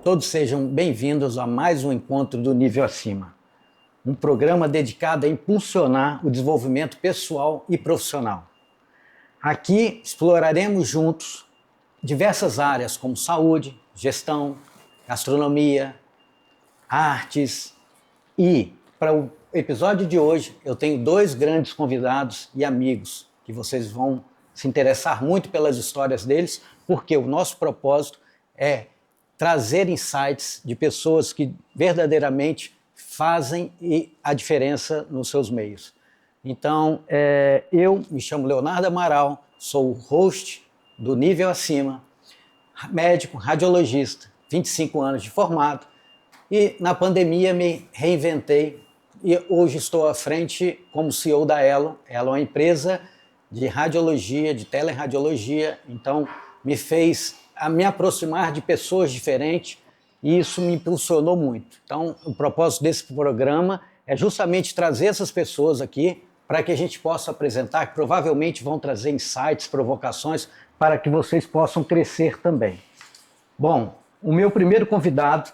todos sejam bem-vindos a mais um encontro do Nível Acima, um programa dedicado a impulsionar o desenvolvimento pessoal e profissional. Aqui exploraremos juntos diversas áreas como saúde, gestão, gastronomia, artes e, para o episódio de hoje, eu tenho dois grandes convidados e amigos que vocês vão se interessar muito pelas histórias deles, porque o nosso propósito é trazer insights de pessoas que verdadeiramente fazem a diferença nos seus meios. Então, eu me chamo Leonardo Amaral, sou o host do Nível Acima, médico, radiologista, 25 anos de formado, e na pandemia me reinventei e hoje estou à frente como CEO da Elo. Elo é uma empresa de radiologia, de teleradiologia, então me fez me aproximar de pessoas diferentes e isso me impulsionou muito. Então, o propósito desse programa é justamente trazer essas pessoas aqui para que a gente possa apresentar, que provavelmente vão trazer insights, provocações, para que vocês possam crescer também. Bom, o meu primeiro convidado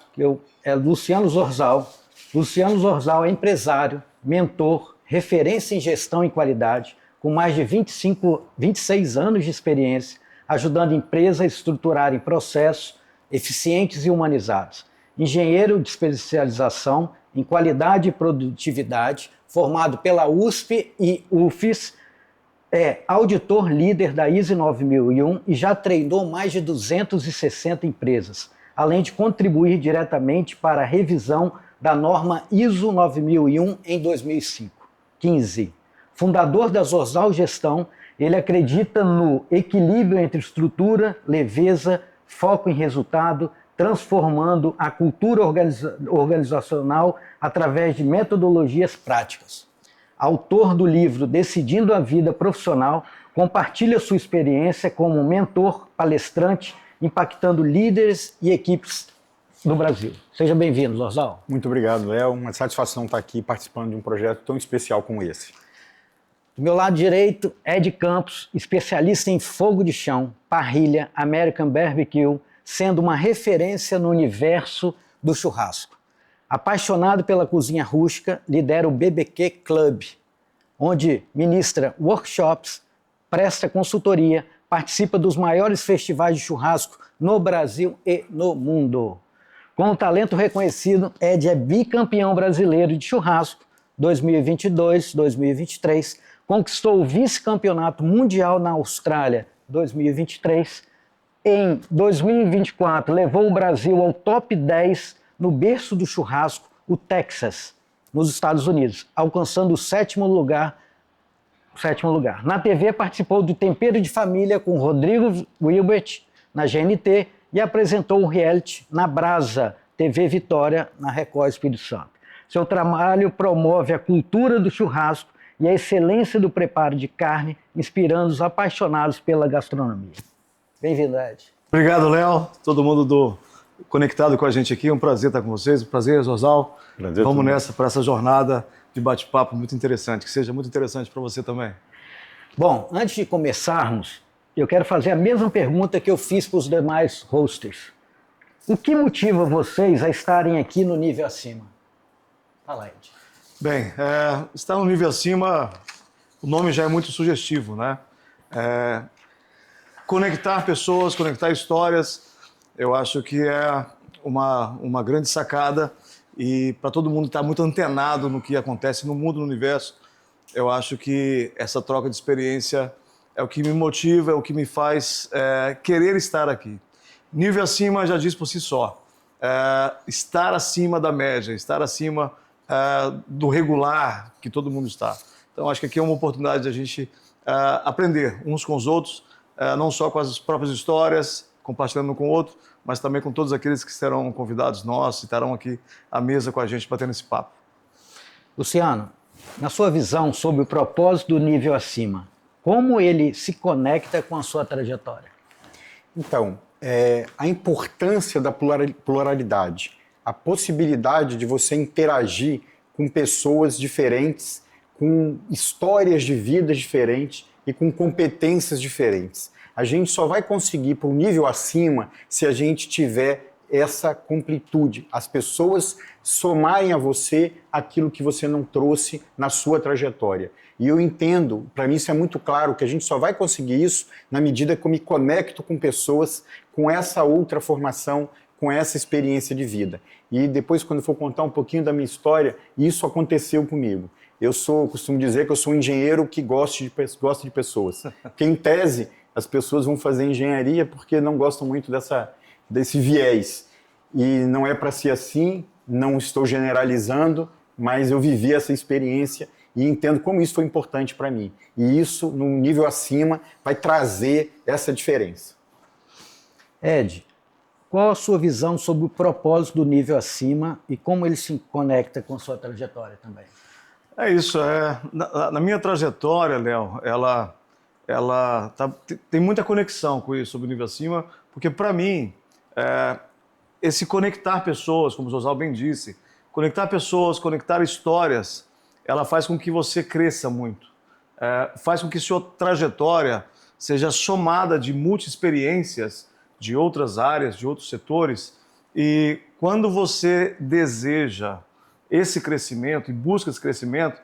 é Luciano Zorzal. Luciano Zorzal é empresário, mentor, referência em gestão e qualidade, com mais de 26 anos de experiência, ajudando empresas a estruturarem processos eficientes e humanizados. Engenheiro de especialização em qualidade e produtividade, formado pela USP e UFES, é auditor líder da ISO 9001 e já treinou mais de 260 empresas, além de contribuir diretamente para a revisão da norma ISO 9001 em 2015. Fundador da Zorzal Gestão, ele acredita no equilíbrio entre estrutura, leveza, foco em resultado, transformando a cultura organizacional através de metodologias práticas. Autor do livro Decidindo a Vida Profissional, compartilha sua experiência como mentor, palestrante, impactando líderes e equipes do Brasil. Seja bem-vindo, Zorzal. Muito obrigado, Léo. Uma satisfação estar aqui participando de um projeto tão especial como esse. Do meu lado direito, Ed Campos, especialista em fogo de chão, parrilha, American Barbecue, sendo uma referência no universo do churrasco. Apaixonado pela cozinha rústica, lidera o BBQ Club, onde ministra workshops, presta consultoria, participa dos maiores festivais de churrasco no Brasil e no mundo. Com um talento reconhecido, Ed é bicampeão brasileiro de churrasco 2022-2023, conquistou o vice-campeonato mundial na Austrália 2023. Em 2024, levou o Brasil ao top 10 no berço do churrasco, o Texas, nos Estados Unidos, alcançando o sétimo lugar. Na TV, participou do Tempero de Família com Rodrigo Wilbert, na GNT, e apresentou o reality na Brasa, TV Vitória, na Record Espírito Santo. Seu trabalho promove a cultura do churrasco e a excelência do preparo de carne, inspirando os apaixonados pela gastronomia. Bem-vindo, Ed. Obrigado, Léo. Todo mundo conectado com a gente aqui. Um prazer estar com vocês. Um prazer, Zorzal. Vamos nessa, para essa jornada de bate-papo muito interessante. Que seja muito interessante para você também. Bom, antes de começarmos, eu quero fazer a mesma pergunta que eu fiz para os demais hosters. O que motiva vocês a estarem aqui no Nível Acima? Fala, Ed. Bem, estar no Nível Acima, o nome já é muito sugestivo, né? Conectar pessoas, conectar histórias, eu acho que é uma grande sacada e para todo mundo estar muito antenado no que acontece no mundo, no universo, eu acho que essa troca de experiência é o que me motiva, é o que me faz querer estar aqui. Nível Acima já diz por si só, estar acima da média, estar acima do regular que todo mundo está. Então acho que aqui é uma oportunidade de a gente aprender uns com os outros, não só com as próprias histórias, compartilhando um com o outro, mas também com todos aqueles que serão convidados nossos e estarão aqui à mesa com a gente batendo esse papo. Luciano, na sua visão sobre o propósito do Nível Acima, como ele se conecta com a sua trajetória? Então, a importância da pluralidade, a possibilidade de você interagir com pessoas diferentes, com histórias de vidas diferentes e com competências diferentes. A gente só vai conseguir para o nível acima se a gente tiver essa completude, as pessoas somarem a você aquilo que você não trouxe na sua trajetória. E eu entendo, para mim isso é muito claro, que a gente só vai conseguir isso na medida que eu me conecto com pessoas com essa outra formação, com essa experiência de vida. E depois, quando for contar um pouquinho da minha história, isso aconteceu comigo. Costumo dizer que eu sou um engenheiro que gosta de pessoas. Porque, em tese, as pessoas vão fazer engenharia porque não gostam muito desse viés. E não é para ser assim, não estou generalizando, mas eu vivi essa experiência e entendo como isso foi importante para mim. E isso, num nível acima, vai trazer essa diferença. Ed, qual a sua visão sobre o propósito do nível acima e como ele se conecta com a sua trajetória também? É isso. Na minha trajetória, Léo, tem muita conexão com isso, sobre o nível acima, porque, para mim, esse conectar pessoas, como o Zorzal bem disse, conectar pessoas, conectar histórias, ela faz com que você cresça muito. Faz com que sua trajetória seja somada de multi-experiências de outras áreas, de outros setores, e quando você deseja esse crescimento e busca esse crescimento,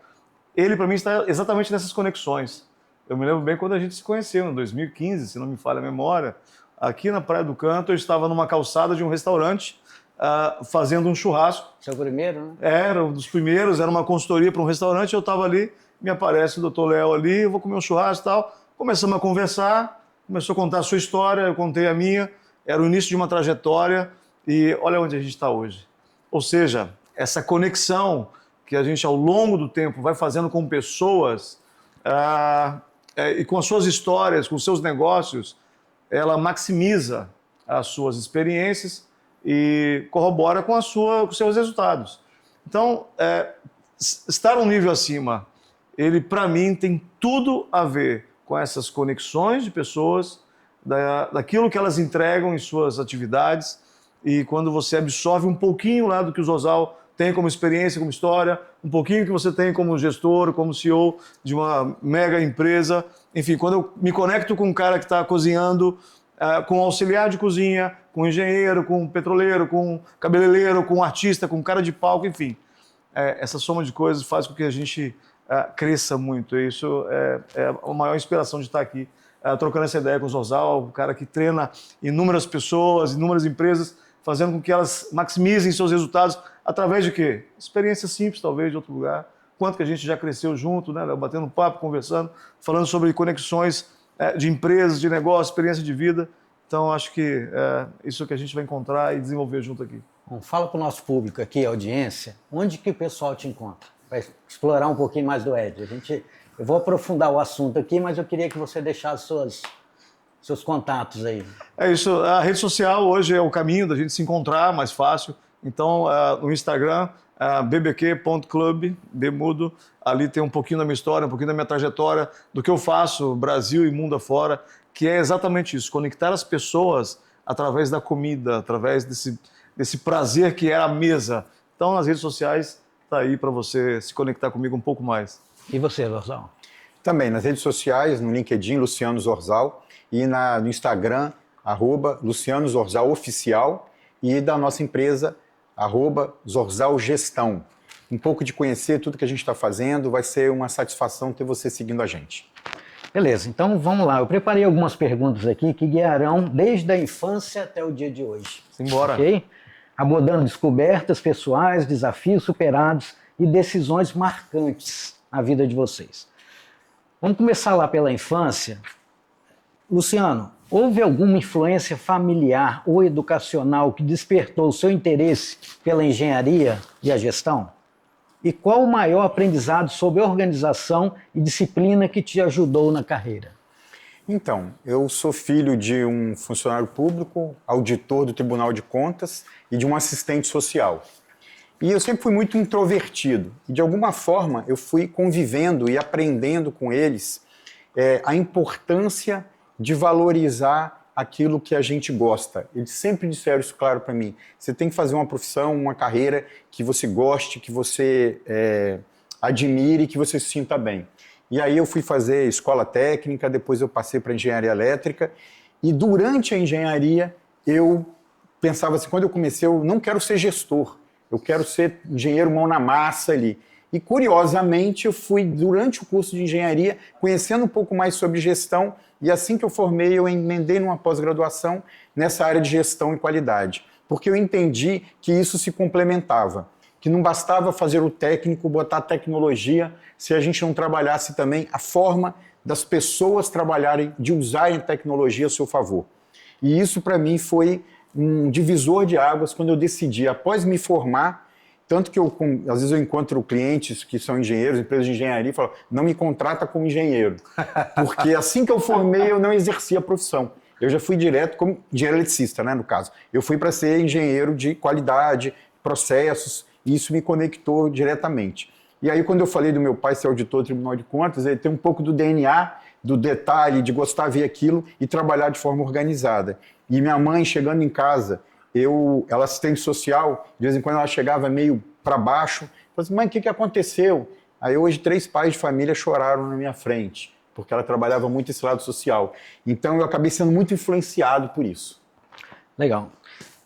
ele, para mim, está exatamente nessas conexões. Eu me lembro bem quando a gente se conheceu, em 2015, se não me falha a memória, aqui na Praia do Canto, eu estava numa calçada de um restaurante fazendo um churrasco. Seu primeiro, né? Era um dos primeiros, era uma consultoria para um restaurante, eu estava ali, me aparece o doutor Léo ali, eu vou comer um churrasco e tal. Começamos a conversar, começou a contar a sua história, eu contei a minha, era o início de uma trajetória e olha onde a gente está hoje. Ou seja, essa conexão que a gente, ao longo do tempo, vai fazendo com pessoas e com as suas histórias, com os seus negócios, ela maximiza as suas experiências e corrobora com os seus resultados. Então, estar um nível acima, ele, para mim, tem tudo a ver com essas conexões de pessoas, daquilo que elas entregam em suas atividades, e quando você absorve um pouquinho lá do que o Zorzal tem como experiência, como história, um pouquinho que você tem como gestor, como CEO de uma mega empresa. Enfim, quando eu me conecto com um cara que está cozinhando, com um auxiliar de cozinha, com um engenheiro, com um petroleiro, com um cabeleireiro, com um artista, com um cara de palco, enfim. Essa soma de coisas faz com que a gente cresça muito. E isso é a maior inspiração de estar aqui, trocando essa ideia com o Zorzal, um cara que treina inúmeras pessoas, inúmeras empresas, fazendo com que elas maximizem seus resultados através de quê? Experiência simples, talvez, de outro lugar. Quanto que a gente já cresceu junto, né? Batendo um papo, conversando, falando sobre conexões de empresas, de negócios, experiência de vida. Então, acho que isso que a gente vai encontrar e desenvolver junto aqui. Bom, fala para o nosso público aqui, audiência, onde que o pessoal te encontra? Para explorar um pouquinho mais do Ed. Eu vou aprofundar o assunto aqui, mas eu queria que você deixasse seus contatos aí. É isso. A rede social hoje é o caminho da gente se encontrar mais fácil. Então, no Instagram, bbq.club, Bemudo, ali tem um pouquinho da minha história, um pouquinho da minha trajetória, do que eu faço, Brasil e mundo afora, que é exatamente isso, conectar as pessoas através da comida, através desse prazer que é a mesa. Então, nas redes sociais, está aí para você se conectar comigo um pouco mais. E você, Zorzal? Também nas redes sociais, no LinkedIn, Luciano Zorzal, e no Instagram, @Luciano Zorzal Oficial, e da nossa empresa, @Zorzal Gestão. Um pouco de conhecer tudo que a gente está fazendo, vai ser uma satisfação ter você seguindo a gente. Beleza, então vamos lá. Eu preparei algumas perguntas aqui que guiarão desde a infância até o dia de hoje. Simbora. Ok? Abordando descobertas pessoais, desafios superados e decisões marcantes na vida de vocês. Vamos começar lá pela infância. Luciano, houve alguma influência familiar ou educacional que despertou o seu interesse pela engenharia e a gestão? E qual o maior aprendizado sobre organização e disciplina que te ajudou na carreira? Então, eu sou filho de um funcionário público, auditor do Tribunal de Contas e de um assistente social. E eu sempre fui muito introvertido. E, de alguma forma, eu fui convivendo e aprendendo com eles a importância de valorizar aquilo que a gente gosta. Eles sempre disseram isso claro para mim. Você tem que fazer uma profissão, uma carreira que você goste, que você admire, que você se sinta bem. E aí eu fui fazer escola técnica, depois eu passei para engenharia elétrica. E durante a engenharia eu pensava assim, quando eu comecei, eu não quero ser gestor, eu quero ser engenheiro mão na massa ali. E, curiosamente, eu fui, durante o curso de engenharia, conhecendo um pouco mais sobre gestão, e assim que eu formei, eu emendei numa pós-graduação nessa área de gestão e qualidade, porque eu entendi que isso se complementava, que não bastava fazer o técnico, botar tecnologia, se a gente não trabalhasse também a forma das pessoas trabalharem, de usarem a tecnologia a seu favor. E isso, para mim, foi um divisor de águas quando eu decidi, após me formar, tanto que às vezes eu encontro clientes que são engenheiros, empresas de engenharia, e falam, não me contrata como engenheiro. Porque assim que eu formei, eu não exercia a profissão. Eu já fui direto como engenheiro eletricista, né, no caso. Eu fui para ser engenheiro de qualidade, processos, e isso me conectou diretamente. E aí, quando eu falei do meu pai ser auditor do Tribunal de Contas, ele tem um pouco do DNA, do detalhe, de gostar de ver aquilo e trabalhar de forma organizada. E minha mãe, chegando em casa, ela assistente social, de vez em quando ela chegava meio para baixo, falava assim, mãe, o que aconteceu? Aí hoje 3 pais de família choraram na minha frente, porque ela trabalhava muito esse lado social. Então eu acabei sendo muito influenciado por isso. Legal.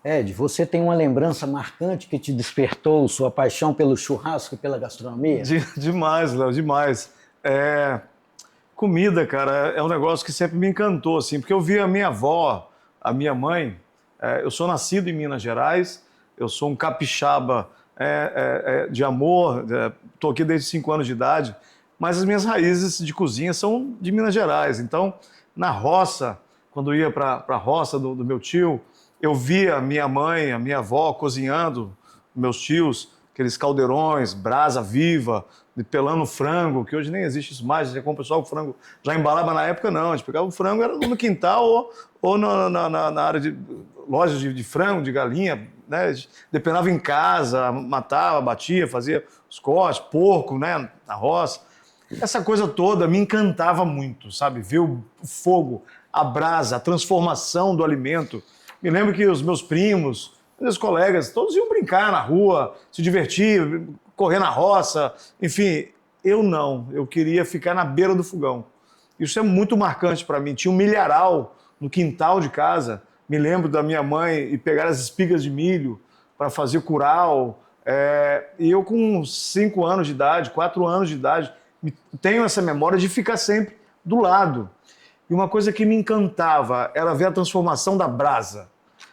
Ed, você tem uma lembrança marcante que te despertou sua paixão pelo churrasco e pela gastronomia? Demais, Léo, demais. Comida, cara, é um negócio que sempre me encantou, assim, porque eu vi a minha avó, a minha mãe. Eu sou nascido em Minas Gerais, eu sou um capixaba de amor, estou aqui desde 5 anos de idade, mas as minhas raízes de cozinha são de Minas Gerais. Então, na roça, quando eu ia para a roça do meu tio, eu via minha mãe, a minha avó cozinhando, meus tios, aqueles caldeirões, brasa viva, pelando frango, que hoje nem existe isso mais, você compra só o frango, já embalava na época não, a gente pegava o frango, era no quintal ou na área de lojas de frango, de galinha, né? Depenava em casa, matava, batia, fazia os cortes, porco, né? Na roça. Essa coisa toda me encantava muito, sabe? Ver o fogo, a brasa, a transformação do alimento. Me lembro que os meus primos, meus colegas, todos iam brincar na rua, se divertir, correr na roça, enfim. Eu não, eu queria ficar na beira do fogão. Isso é muito marcante para mim. Tinha um milharal no quintal de casa. Me lembro da minha mãe e pegar as espigas de milho para fazer curau. E eu com 5 anos de idade, 4 anos de idade, tenho essa memória de ficar sempre do lado. E uma coisa que me encantava era ver a transformação da brasa.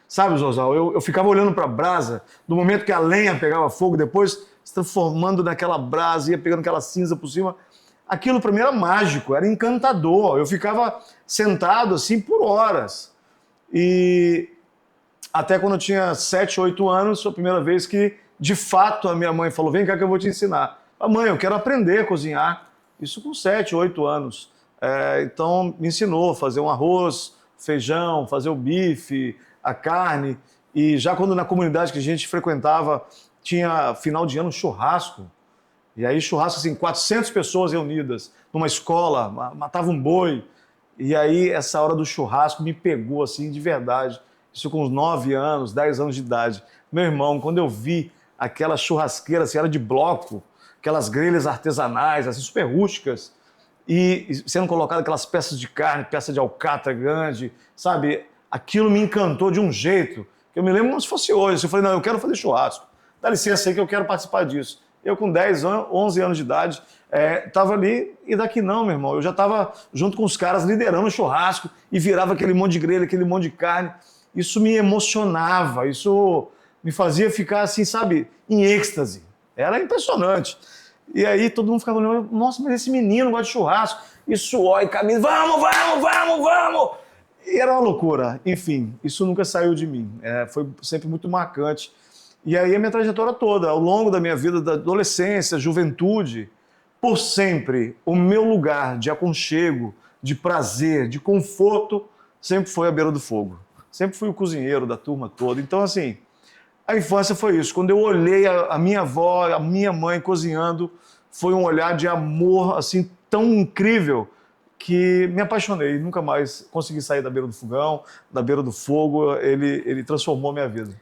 Sabe, Zozal, eu ficava olhando para a brasa, no momento que a lenha pegava fogo, depois se transformando naquela brasa, ia pegando aquela cinza por cima. Aquilo para mim era mágico, era encantador. Eu ficava sentado assim por horas. E até quando eu tinha 7, 8 anos, foi a primeira vez que, de fato, a minha mãe falou, vem cá que eu vou te ensinar. Mãe, eu quero aprender a cozinhar. Isso com 7, 8 anos. Então, me ensinou a fazer um arroz, feijão, fazer o bife, a carne. E já quando na comunidade que a gente frequentava, tinha final de ano churrasco. E aí churrasco, assim, 400 pessoas reunidas numa escola, matava um boi. E aí essa hora do churrasco me pegou, assim, de verdade. Isso com uns 9 anos, 10 anos de idade. Meu irmão, quando eu vi aquela churrasqueira, assim, era de bloco, aquelas grelhas artesanais, assim, super rústicas, e sendo colocadas aquelas peças de carne, peça de alcatra grande, sabe? Aquilo me encantou de um jeito que eu me lembro como se fosse hoje. Eu falei, não, eu quero fazer churrasco. Dá licença aí que eu quero participar disso. Eu com 10 anos, 11 anos de idade, estava ali, e daqui não, meu irmão. Eu já estava junto com os caras liderando o churrasco e virava aquele monte de grelha, aquele monte de carne. Isso me emocionava, isso me fazia ficar assim, sabe, em êxtase. Era impressionante. E aí todo mundo ficava olhando, nossa, mas esse menino gosta de churrasco, e suor e camisa, vamos! E era uma loucura. Enfim, isso nunca saiu de mim. Foi sempre muito marcante. E aí a minha trajetória toda, ao longo da minha vida, da adolescência, juventude, por sempre, o meu lugar de aconchego, de prazer, de conforto, sempre foi à beira do fogo. Sempre fui o cozinheiro da turma toda. Então, assim, a infância foi isso. Quando eu olhei a minha avó, a minha mãe cozinhando, foi um olhar de amor, assim, tão incrível, que me apaixonei. Nunca mais consegui sair da beira do fogão, da beira do fogo. Ele transformou minha vida.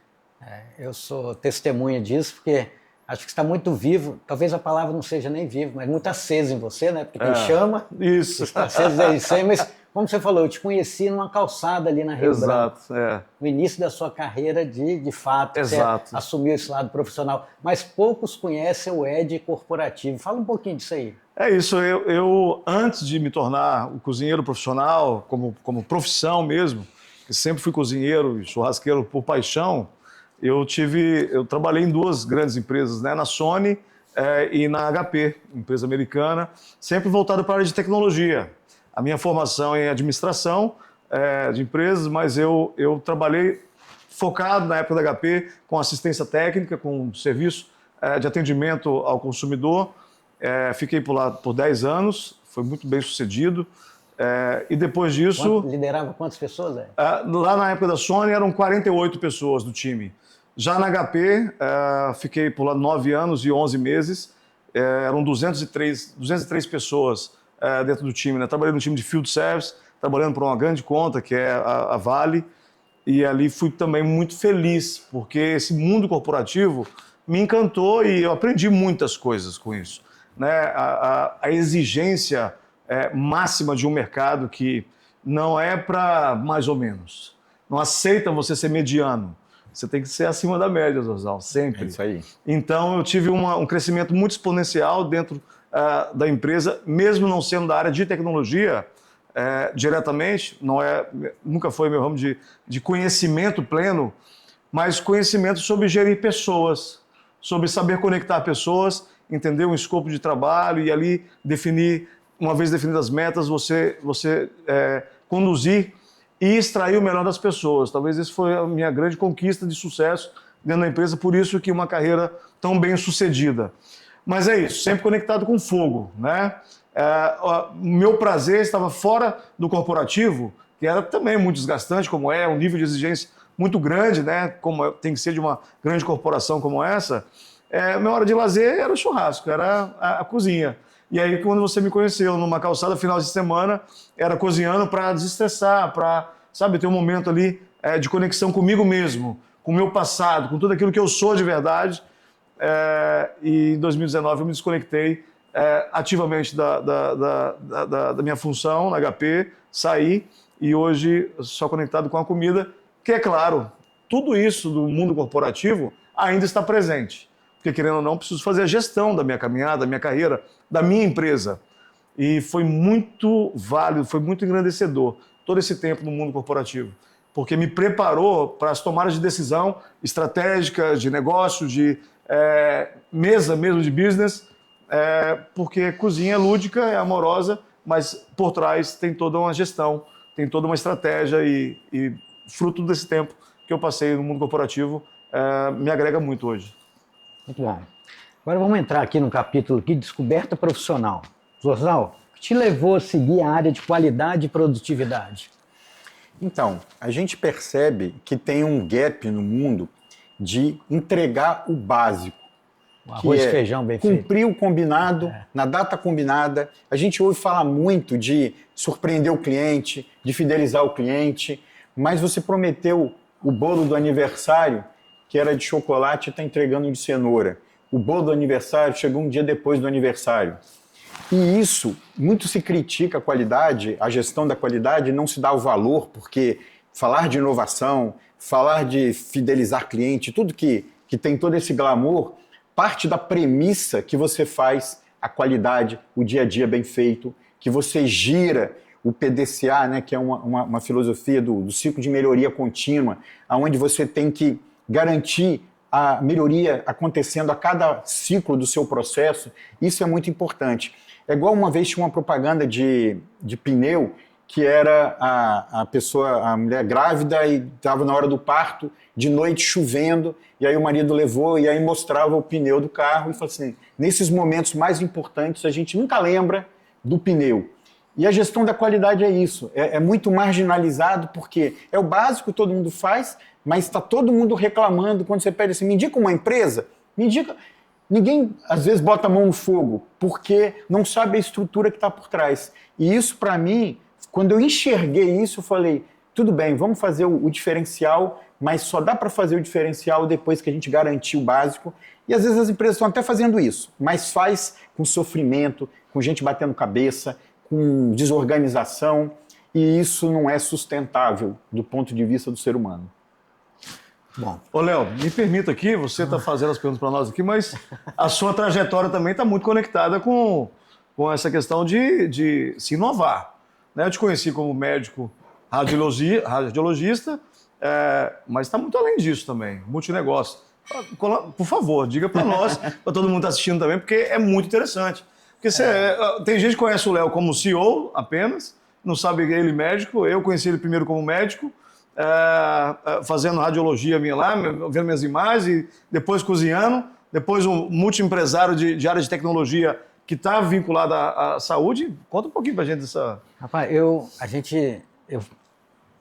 Eu sou testemunha disso, porque acho que está muito vivo. Talvez a palavra não seja nem vivo, mas muito aceso em você, né? Porque tem chama. Isso. Está aceso desde sempre, mas Como você falou, eu te conheci numa calçada ali na Rio Branco. Exato, é. No início da sua carreira de fato, Exato. você assumiu esse lado profissional. Mas poucos conhecem o Ed corporativo. Fala um pouquinho disso aí. É isso, eu antes de me tornar o cozinheiro profissional, como profissão mesmo, que sempre fui cozinheiro e churrasqueiro por paixão, eu trabalhei em duas grandes empresas, né, na Sony e na HP, empresa americana, sempre voltado para a área de tecnologia. A minha formação é em administração de empresas, mas eu trabalhei focado na época da HP com assistência técnica, com serviço de atendimento ao consumidor. Fiquei por lá por 10 anos, foi muito bem sucedido. E depois disso... Liderava quantas pessoas? Lá na época da Sony eram 48 pessoas do time. Já na HP, fiquei por lá 9 anos e 11 meses. Eram 203 pessoas dentro do time, né? Trabalhei no time de Field Service, trabalhando por uma grande conta, que é a Vale. E ali fui também muito feliz, porque esse mundo corporativo me encantou e eu aprendi muitas coisas com isso. Né? A exigência máxima de um mercado que não é para mais ou menos. Não aceita você ser mediano. Você tem que ser acima da média, Zorzal, sempre. É isso aí. Então, eu tive um crescimento muito exponencial dentro da empresa, mesmo não sendo da área de tecnologia diretamente, nunca foi meu ramo de conhecimento pleno, mas conhecimento sobre gerir pessoas, sobre saber conectar pessoas, entender um escopo de trabalho e ali definir, uma vez definidas as metas, você conduzir e extrair o melhor das pessoas. Talvez essa foi a minha grande conquista de sucesso dentro da empresa, por isso que uma carreira tão bem sucedida. Mas é isso, sempre conectado com fogo, né? Meu prazer estava fora do corporativo, que era também muito desgastante, como um nível de exigência muito grande, né? Como tem que ser de uma grande corporação como essa. Minha hora de lazer era o churrasco, era a cozinha. E aí, quando você me conheceu numa calçada final de semana, era cozinhando para desestressar, para, sabe, ter um momento ali de conexão comigo mesmo, com o meu passado, com tudo aquilo que eu sou de verdade. E em 2019 eu me desconectei ativamente da minha função na HP, saí e hoje só conectado com a comida, que é claro, tudo isso do mundo corporativo ainda está presente. Porque, querendo ou não, preciso fazer a gestão da minha caminhada, da minha carreira, da minha empresa. E foi muito válido, foi muito engrandecedor todo esse tempo no mundo corporativo, porque me preparou para as tomadas de decisão estratégicas, de negócio, de mesa mesmo de business, porque cozinha é lúdica, é amorosa, mas por trás tem toda uma gestão, tem toda uma estratégia e fruto desse tempo que eu passei no mundo corporativo me agrega muito hoje. Muito bom. Agora vamos entrar aqui no capítulo aqui, descoberta profissional. Zorzal, o que te levou a seguir a área de qualidade e produtividade? Então, a gente percebe que tem um gap no mundo de entregar o básico. O arroz e feijão bem feito. Cumprir o combinado, na data combinada. A gente ouve falar muito de surpreender o cliente, de fidelizar o cliente, mas você prometeu o bolo do aniversário, que era de chocolate, e está entregando de cenoura. O bolo do aniversário chegou um dia depois do aniversário. E isso, muito se critica a qualidade, a gestão da qualidade, não se dá o valor, porque falar de inovação, falar de fidelizar cliente, tudo que tem todo esse glamour, parte da premissa que você faz a qualidade, o dia a dia bem feito, que você gira o PDCA, né, que é uma filosofia do ciclo de melhoria contínua, onde você tem que garantir a melhoria acontecendo a cada ciclo do seu processo. Isso é muito importante. É igual uma vez tinha uma propaganda de pneu, que era a mulher grávida e estava na hora do parto, de noite chovendo, e aí o marido levou e aí mostrava o pneu do carro e falou assim, nesses momentos mais importantes a gente nunca lembra do pneu. E a gestão da qualidade é isso, é muito marginalizado porque é o básico que todo mundo faz, mas está todo mundo reclamando quando você pede assim, me indica uma empresa, me indica... Ninguém, às vezes, bota a mão no fogo, porque não sabe a estrutura que está por trás. E isso, para mim, quando eu enxerguei isso, eu falei, tudo bem, vamos fazer o diferencial, mas só dá para fazer o diferencial depois que a gente garantir o básico. E, às vezes, as empresas estão até fazendo isso, mas faz com sofrimento, com gente batendo cabeça, com desorganização. e isso não é sustentável do ponto de vista do ser humano. Bom, Ô, Léo, me permita aqui, você está fazendo as perguntas para nós aqui, mas a sua trajetória também está muito conectada com essa questão de se inovar. Né? Eu te conheci como médico radiologista, mas está muito além disso também, multinegócio. Por favor, diga para nós, para todo mundo que está assistindo também, porque é muito interessante. Porque tem gente que conhece o Léo como CEO apenas, não sabe ele médico, eu conheci ele primeiro como médico, fazendo radiologia minha lá, vendo minhas imagens, e depois cozinhando, depois um multiempresário de área de tecnologia que está vinculado à saúde. Conta um pouquinho para a gente dessa... rapaz, eu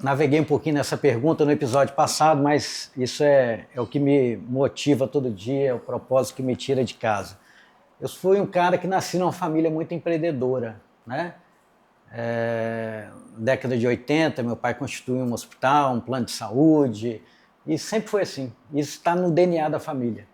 naveguei um pouquinho nessa pergunta no episódio passado, mas isso é o que me motiva todo dia, é o propósito que me tira de casa. Eu fui um cara que nasci numa família muito empreendedora, né? Década de 80, meu pai constituiu um hospital, um plano de saúde, e sempre foi assim. Isso está no DNA da família.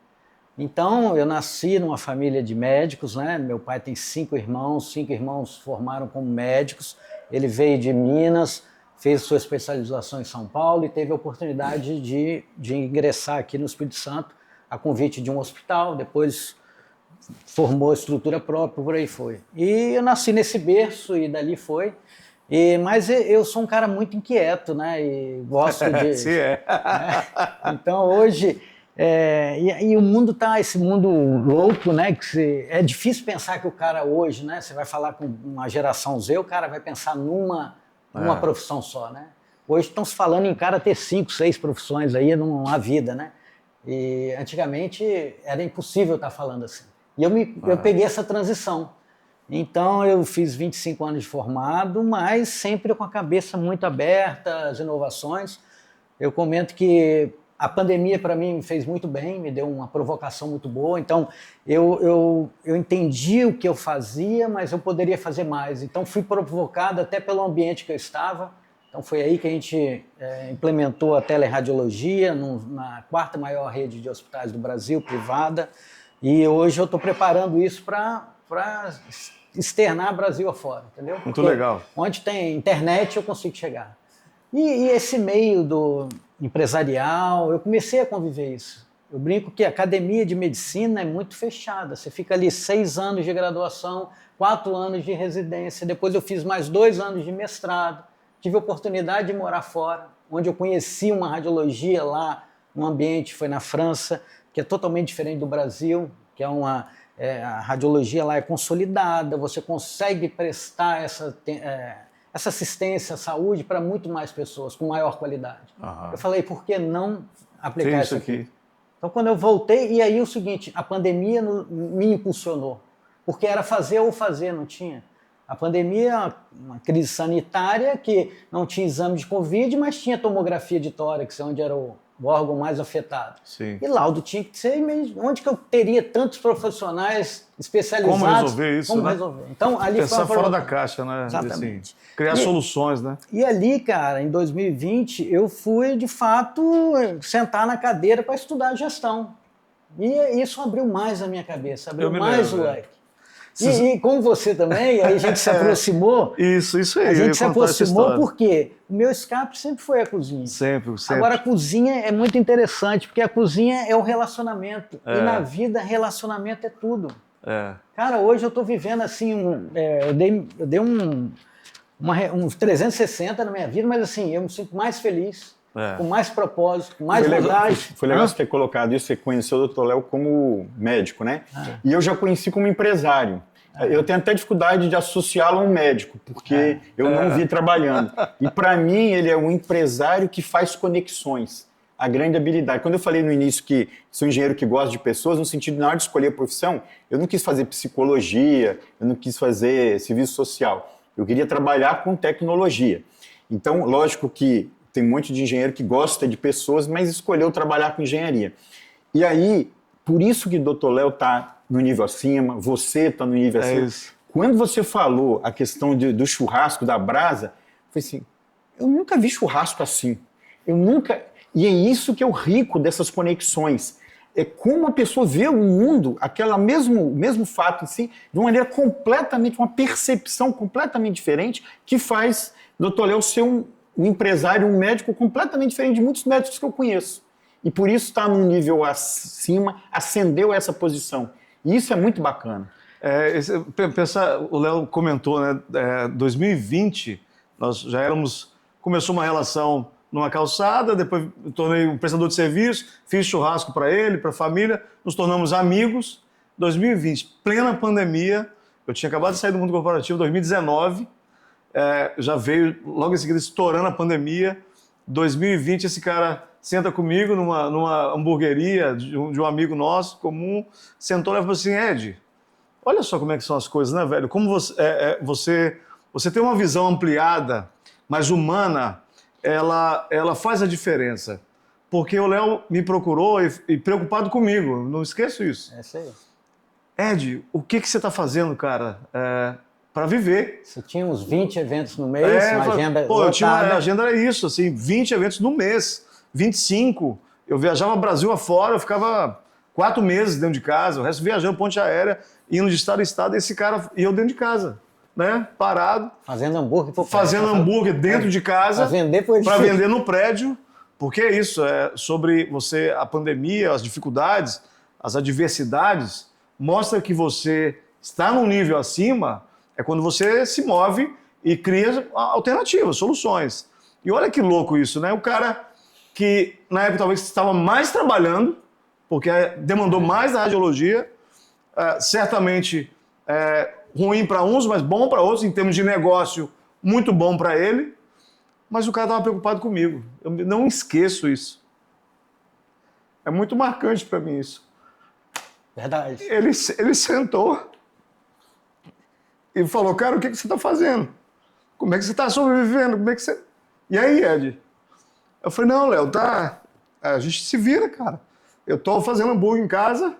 Então, eu nasci numa família de médicos, né? Meu pai tem 5 irmãos formaram como médicos. Ele veio de Minas, fez sua especialização em São Paulo e teve a oportunidade de ingressar aqui no Espírito Santo a convite de um hospital, depois formou estrutura própria, por aí foi. E eu nasci nesse berço e dali foi. Mas eu sou um cara muito inquieto, né? E gosto de... Sim, é. Né? Então hoje... e o mundo tá, esse mundo louco, né? Que é difícil pensar que o cara hoje, né? Você vai falar com uma geração Z, o cara vai pensar numa profissão só, né? Hoje estão se falando em cara ter 5, 6 profissões aí numa vida, né? E antigamente era impossível estar falando assim. E eu peguei essa transição. Então eu fiz 25 anos de formado, mas sempre com a cabeça muito aberta às inovações. Eu comento que a pandemia para mim me fez muito bem, me deu uma provocação muito boa. Então eu entendi o que eu fazia, mas eu poderia fazer mais. Então fui provocado até pelo ambiente que eu estava. Então foi aí que a gente implementou a teleradiologia na 4ª maior rede de hospitais do Brasil, privada. E hoje eu estou preparando isso para externar Brasil afora, entendeu? Muito legal. Onde tem internet eu consigo chegar. E esse meio do empresarial, eu comecei a conviver isso. Eu brinco que a academia de medicina é muito fechada. Você fica ali 6 anos de graduação, 4 anos de residência, depois eu fiz mais 2 anos de mestrado, tive a oportunidade de morar fora, onde eu conheci uma radiologia lá, um ambiente, foi na França, que é totalmente diferente do Brasil, que é a radiologia lá é consolidada, você consegue prestar essa assistência à saúde para muito mais pessoas, com maior qualidade. Aham. Eu falei, por que não aplicar isso aqui? Então, quando eu voltei, e aí o seguinte, a pandemia me impulsionou, porque era fazer ou fazer, não tinha. A pandemia, uma crise sanitária que não tinha exame de Covid, mas tinha tomografia de tórax, onde era o órgão mais afetado. Sim. E laudo tinha que ser, onde que eu teria tantos profissionais especializados? Como resolver isso, Como né? resolver? Então, ali Pensar foi fora da caixa, né? Exatamente. Assim, criar soluções, né? E ali, cara, em 2020, eu fui, de fato, sentar na cadeira para estudar gestão. E isso abriu mais a minha cabeça, abriu mais o leque. E com você também, aí a gente se aproximou. Isso aí. A gente se aproximou porque o meu escape sempre foi a cozinha. Sempre. Agora, a cozinha é muito interessante, porque a cozinha é o relacionamento. E na vida, relacionamento é tudo. Cara, hoje eu estou vivendo assim, eu dei uns 360 na minha vida, mas assim, eu me sinto mais feliz, com mais propósito, com mais vontade. Foi legal você ter colocado isso, você conheceu o Dr. Léo como médico, né? E eu já conheci como empresário. Eu tenho até dificuldade de associá-lo a um médico, porque eu não vi trabalhando. E para mim, ele é um empresário que faz conexões. A grande habilidade. Quando eu falei no início que sou engenheiro que gosta de pessoas, no sentido de na hora de escolher a profissão, eu não quis fazer psicologia, eu não quis fazer serviço social. Eu queria trabalhar com tecnologia. Então, lógico que tem um monte de engenheiro que gosta de pessoas, mas escolheu trabalhar com engenharia. E aí, por isso que o Dr. Léo está no nível acima, você está no nível acima. Quando você falou a questão do churrasco, da brasa, eu falei assim, eu nunca vi churrasco assim. Eu nunca... E é isso que é o rico dessas conexões. É como a pessoa vê o mundo, mesmo fato em si, de uma maneira completamente, uma percepção completamente diferente, que faz Dr. Léo ser um empresário, um médico completamente diferente de muitos médicos que eu conheço. E por isso está num nível acima, ascendeu essa posição. E isso é muito bacana. O Léo comentou, né? 2020, nós já começou uma relação numa calçada, depois me tornei um prestador de serviço, fiz churrasco para ele, para a família, nos tornamos amigos. 2020, plena pandemia, eu tinha acabado de sair do mundo corporativo, 2019, já veio logo em seguida estourando a pandemia. 2020, esse cara senta comigo numa hamburgueria de um amigo nosso comum, sentou e falou assim: Ed, olha só como é que são as coisas, né, velho? Como você tem uma visão ampliada, mas humana, ela faz a diferença. Porque o Léo me procurou e preocupado comigo, não esqueço isso. É isso aí. Ed, o que você está fazendo, cara, para viver? Você tinha uns 20 eventos no mês, uma agenda eu tinha lotada. a agenda era isso, assim, 20 eventos no mês, 25. Eu viajava Brasil afora, eu ficava 4 meses dentro de casa, o resto viajando ponte aérea, indo de estado em estado, esse cara e eu dentro de casa, né? Parado. Fazendo hambúrguer. Fazendo hambúrguer dentro de casa. Para vender no prédio. Porque é isso, sobre a pandemia, as dificuldades, as adversidades, mostra que você está num nível acima, é quando você se move e cria alternativas, soluções. E olha que louco isso, né? O cara que na época talvez estava mais trabalhando, porque demandou mais da radiologia, certamente ruim para uns, mas bom para outros, em termos de negócio, muito bom para ele, mas o cara estava preocupado comigo. Eu não esqueço isso. É muito marcante para mim isso. Verdade. Ele sentou e falou: cara, o que você está fazendo? Como é que você está sobrevivendo? Como é que você... E aí, Ed? Eu falei: não, Léo, a gente se vira, cara. Eu estou fazendo hambúrguer em casa.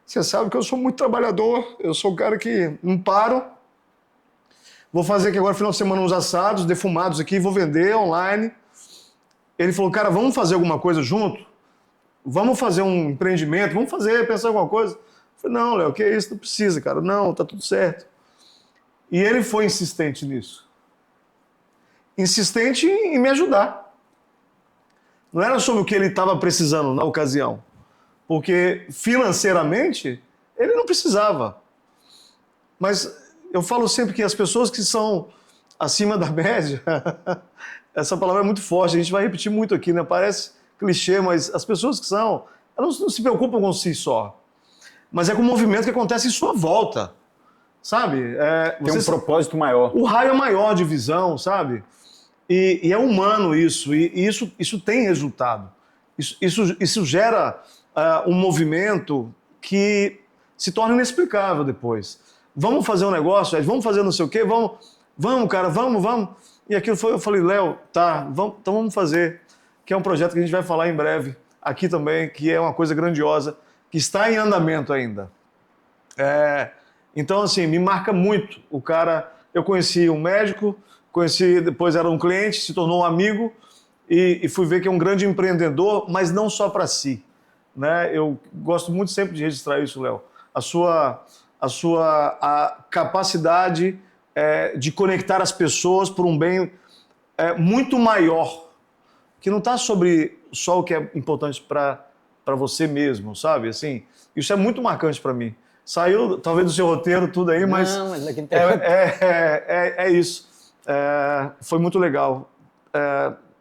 Você sabe que eu sou muito trabalhador. Eu sou o cara que não paro. Vou fazer aqui agora, final de semana, uns assados defumados aqui, vou vender online. Ele falou: cara, vamos fazer alguma coisa junto? Vamos fazer um empreendimento? Vamos pensar em alguma coisa? Eu falei: não, Léo, que é isso? Não precisa, cara. Não, tá tudo certo. E ele foi insistente nisso. Insistente em me ajudar. Não era sobre o que ele estava precisando na ocasião. Porque financeiramente, ele não precisava. Mas eu falo sempre que as pessoas que são acima da média, essa palavra é muito forte, a gente vai repetir muito aqui, né? Parece clichê, mas as pessoas que são, elas não se preocupam com si só. Mas é com o movimento que acontece em sua volta, sabe? Tem um propósito maior. O raio é maior de visão, sabe? E é humano isso, e isso tem resultado. Isso gera um movimento que se torna inexplicável depois. Vamos fazer um negócio, vamos fazer não sei o quê, vamos, cara, vamos. E aquilo eu falei: Léo, tá, então vamos fazer, que é um projeto que a gente vai falar em breve aqui também, que é uma coisa grandiosa, que está em andamento ainda. Então, assim, me marca muito o cara. Eu conheci um médico, depois era um cliente, se tornou um amigo, e fui ver que é um grande empreendedor, mas não só para si, né? Eu gosto muito sempre de registrar isso, Léo. A sua capacidade de conectar as pessoas por um bem muito maior, que não está sobre só o que é importante para você mesmo, sabe? Assim, isso é muito marcante para mim. Saiu, talvez, do seu roteiro, tudo aí, mas... Não, mas aqui não tem... é isso. Foi muito legal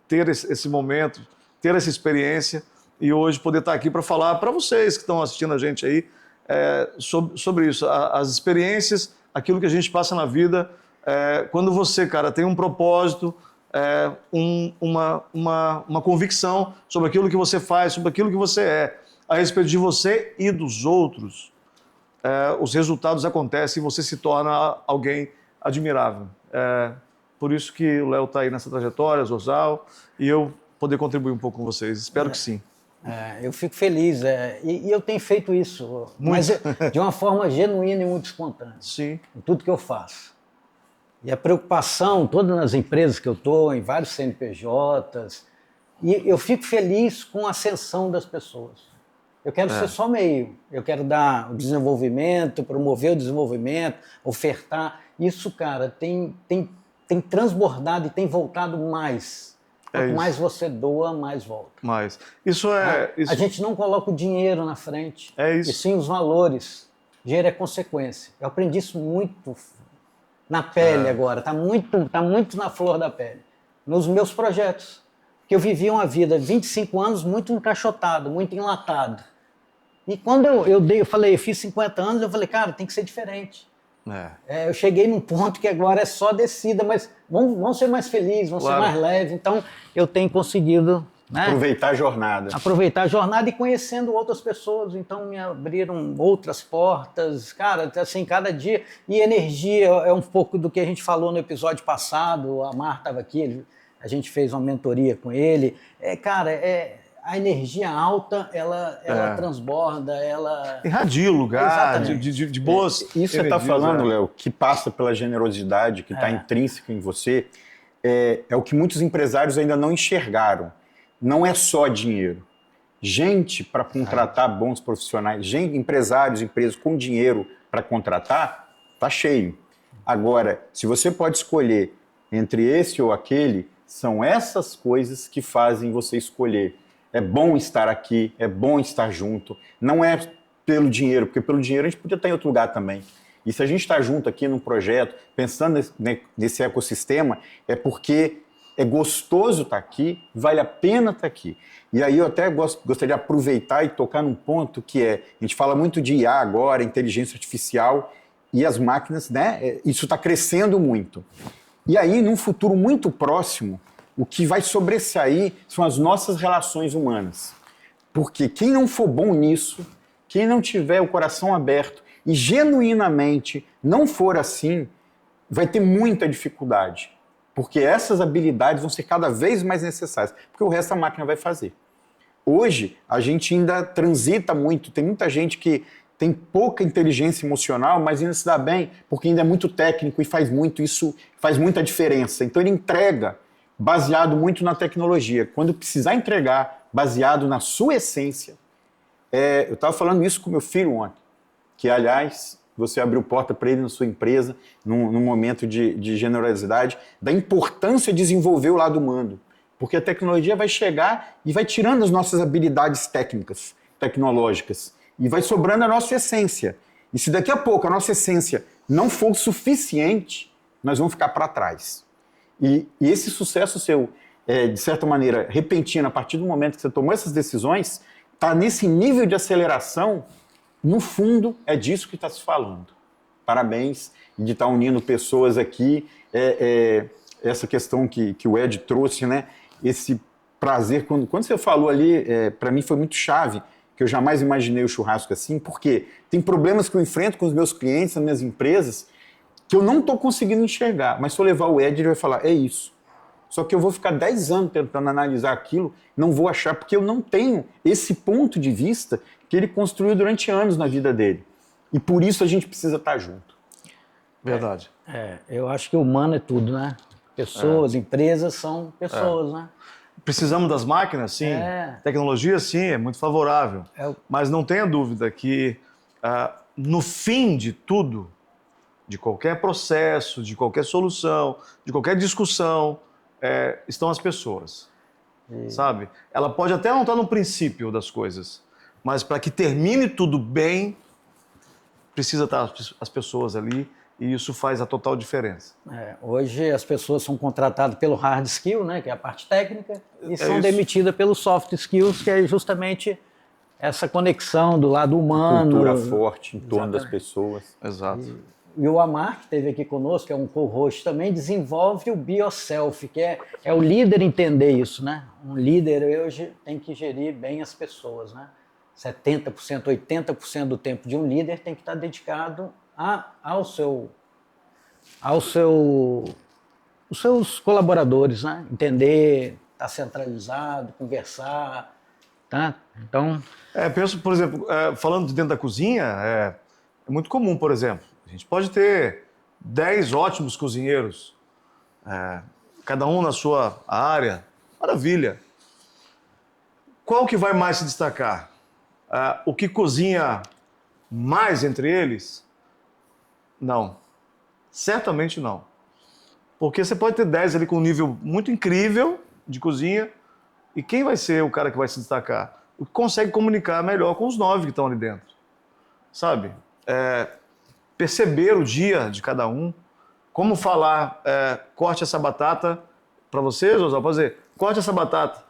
ter esse momento, ter essa experiência e hoje poder estar aqui para falar para vocês que estão assistindo a gente aí sobre isso, as experiências, aquilo que a gente passa na vida. Quando você, cara, tem um propósito, uma convicção sobre aquilo que você faz, sobre aquilo que você é, a respeito de você e dos outros, os resultados acontecem e você se torna alguém admirável. Por isso que o Léo está aí nessa trajetória, Zorzal, e eu poder contribuir um pouco com vocês. Espero que sim. Eu fico feliz, e eu tenho feito isso, mas de uma forma genuína e muito espontânea. Sim. Em tudo que eu faço. E a preocupação, todas nas empresas que eu estou, em vários CNPJs, e eu fico feliz com a ascensão das pessoas. Eu quero ser só meio, eu quero dar o desenvolvimento, promover o desenvolvimento, ofertar. Isso, cara, tem tem transbordado e tem voltado mais. Quanto mais você doa, mais volta. Mas isso é... A gente não coloca o dinheiro na frente, É isso. e sim os valores. Dinheiro é consequência. Eu aprendi isso muito na pele agora, tá muito na flor da pele. Nos meus projetos. Que eu vivi uma vida, 25 anos, muito encaixotado, muito enlatado. E quando eu falei, eu fiz 50 anos, eu falei, cara, tem que ser diferente. Eu cheguei num ponto que agora é só descida, mas vamos ser mais felizes, vamos ser mais leves. Então, eu tenho conseguido... Né? Aproveitar a jornada. Aproveitar a jornada e conhecendo outras pessoas. Então, me abriram outras portas. Cara, assim, cada dia... E energia é um pouco do que a gente falou no episódio passado. O Amar estava aqui, a gente fez uma mentoria com ele. A energia alta, ela transborda, ela... Irradia o lugar de boas Isso você está falando, Léo, que passa pela generosidade, que está intrínseca em você, é o que muitos empresários ainda não enxergaram. Não é só dinheiro. Gente para contratar bons profissionais, empresários, empresas com dinheiro para contratar, tá cheio. Agora, se você pode escolher entre esse ou aquele, são essas coisas que fazem você escolher. É bom estar aqui, é bom estar junto. Não é pelo dinheiro, porque pelo dinheiro a gente podia estar em outro lugar também. E se a gente está junto aqui num projeto, pensando nesse ecossistema, é porque é gostoso estar aqui, vale a pena estar aqui. E aí eu até gostaria de aproveitar e tocar num ponto que a gente fala muito de IA agora, inteligência artificial, e as máquinas, né? Isso está crescendo muito. E aí, num futuro muito próximo, o que vai sobressair são as nossas relações humanas. Porque quem não for bom nisso, quem não tiver o coração aberto e genuinamente não for assim, vai ter muita dificuldade. Porque essas habilidades vão ser cada vez mais necessárias, porque o resto a máquina vai fazer. Hoje, a gente ainda transita muito, tem muita gente que tem pouca inteligência emocional, mas ainda se dá bem, porque ainda é muito técnico e faz muito, isso faz muita diferença. Então ele entrega baseado muito na tecnologia. Quando precisar entregar baseado na sua essência, eu estava falando isso com meu filho ontem, que aliás, você abriu porta para ele na sua empresa, num momento de generosidade, da importância de desenvolver o lado humano. Porque a tecnologia vai chegar e vai tirando as nossas habilidades técnicas, tecnológicas, e vai sobrando a nossa essência. E se daqui a pouco a nossa essência não for suficiente, nós vamos ficar para trás. E esse sucesso seu, de certa maneira, repentino, a partir do momento que você tomou essas decisões, está nesse nível de aceleração, no fundo, é disso que está se falando. Parabéns de estar unindo pessoas aqui, essa questão que o Ed trouxe, né? Esse prazer, quando você falou ali, para mim foi muito chave, que eu jamais imaginei o churrasco assim, porque tem problemas que eu enfrento com os meus clientes, nas minhas empresas, que eu não estou conseguindo enxergar, mas se eu levar o Ed, ele vai falar, é isso. Só que eu vou ficar 10 anos tentando analisar aquilo, não vou achar, porque eu não tenho esse ponto de vista que ele construiu durante anos na vida dele. E por isso a gente precisa estar junto. Verdade. Eu acho que humano é tudo, né? Pessoas, empresas são pessoas, né? Precisamos das máquinas, sim. Tecnologia, sim, é muito favorável. Mas não tenha dúvida que no fim de tudo, de qualquer processo, de qualquer solução, de qualquer discussão, estão as pessoas, sabe? Ela pode até não estar no princípio das coisas, mas para que termine tudo bem, precisa estar as pessoas ali e isso faz a total diferença. Hoje as pessoas são contratadas pelo hard skill, né, que é a parte técnica, e são demitidas pelo soft skills, que é justamente essa conexão do lado humano. Cultura forte em torno das pessoas. Exato. E o Amar, que esteve aqui conosco, que é um co-host também, desenvolve o Be Yourself, que é o líder entender isso, né? Um líder hoje tem que gerir bem as pessoas, né? 70%, 80% do tempo de um líder tem que estar dedicado os seus colaboradores, né? Entender, estar centralizado, conversar, tá? Então... penso, por exemplo, falando de dentro da cozinha, é muito comum, por exemplo, a gente pode ter 10 ótimos cozinheiros, cada um na sua área, maravilha. Qual que vai mais se destacar? O que cozinha mais entre eles? Não, certamente não. Porque você pode ter 10 ali com um nível muito incrível de cozinha, e quem vai ser o cara que vai se destacar? O que consegue comunicar melhor com os 9 que estão ali dentro, sabe? Perceber o dia de cada um, como falar, corte essa batata para você, José, pode dizer, corte essa batata.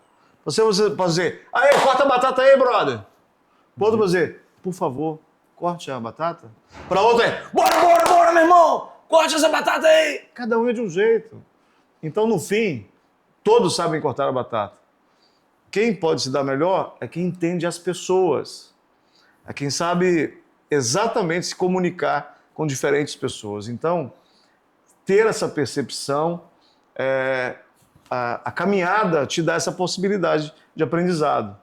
Você pode dizer, aí, corta a batata aí, brother. Pode dizer, por favor, corte a batata. Para outro bora, meu irmão, corte essa batata aí. Cada um é de um jeito. Então, no fim, todos sabem cortar a batata. Quem pode se dar melhor é quem entende as pessoas. É quem sabe exatamente se comunicar com diferentes pessoas. Então, ter essa percepção, a caminhada te dá essa possibilidade de aprendizado.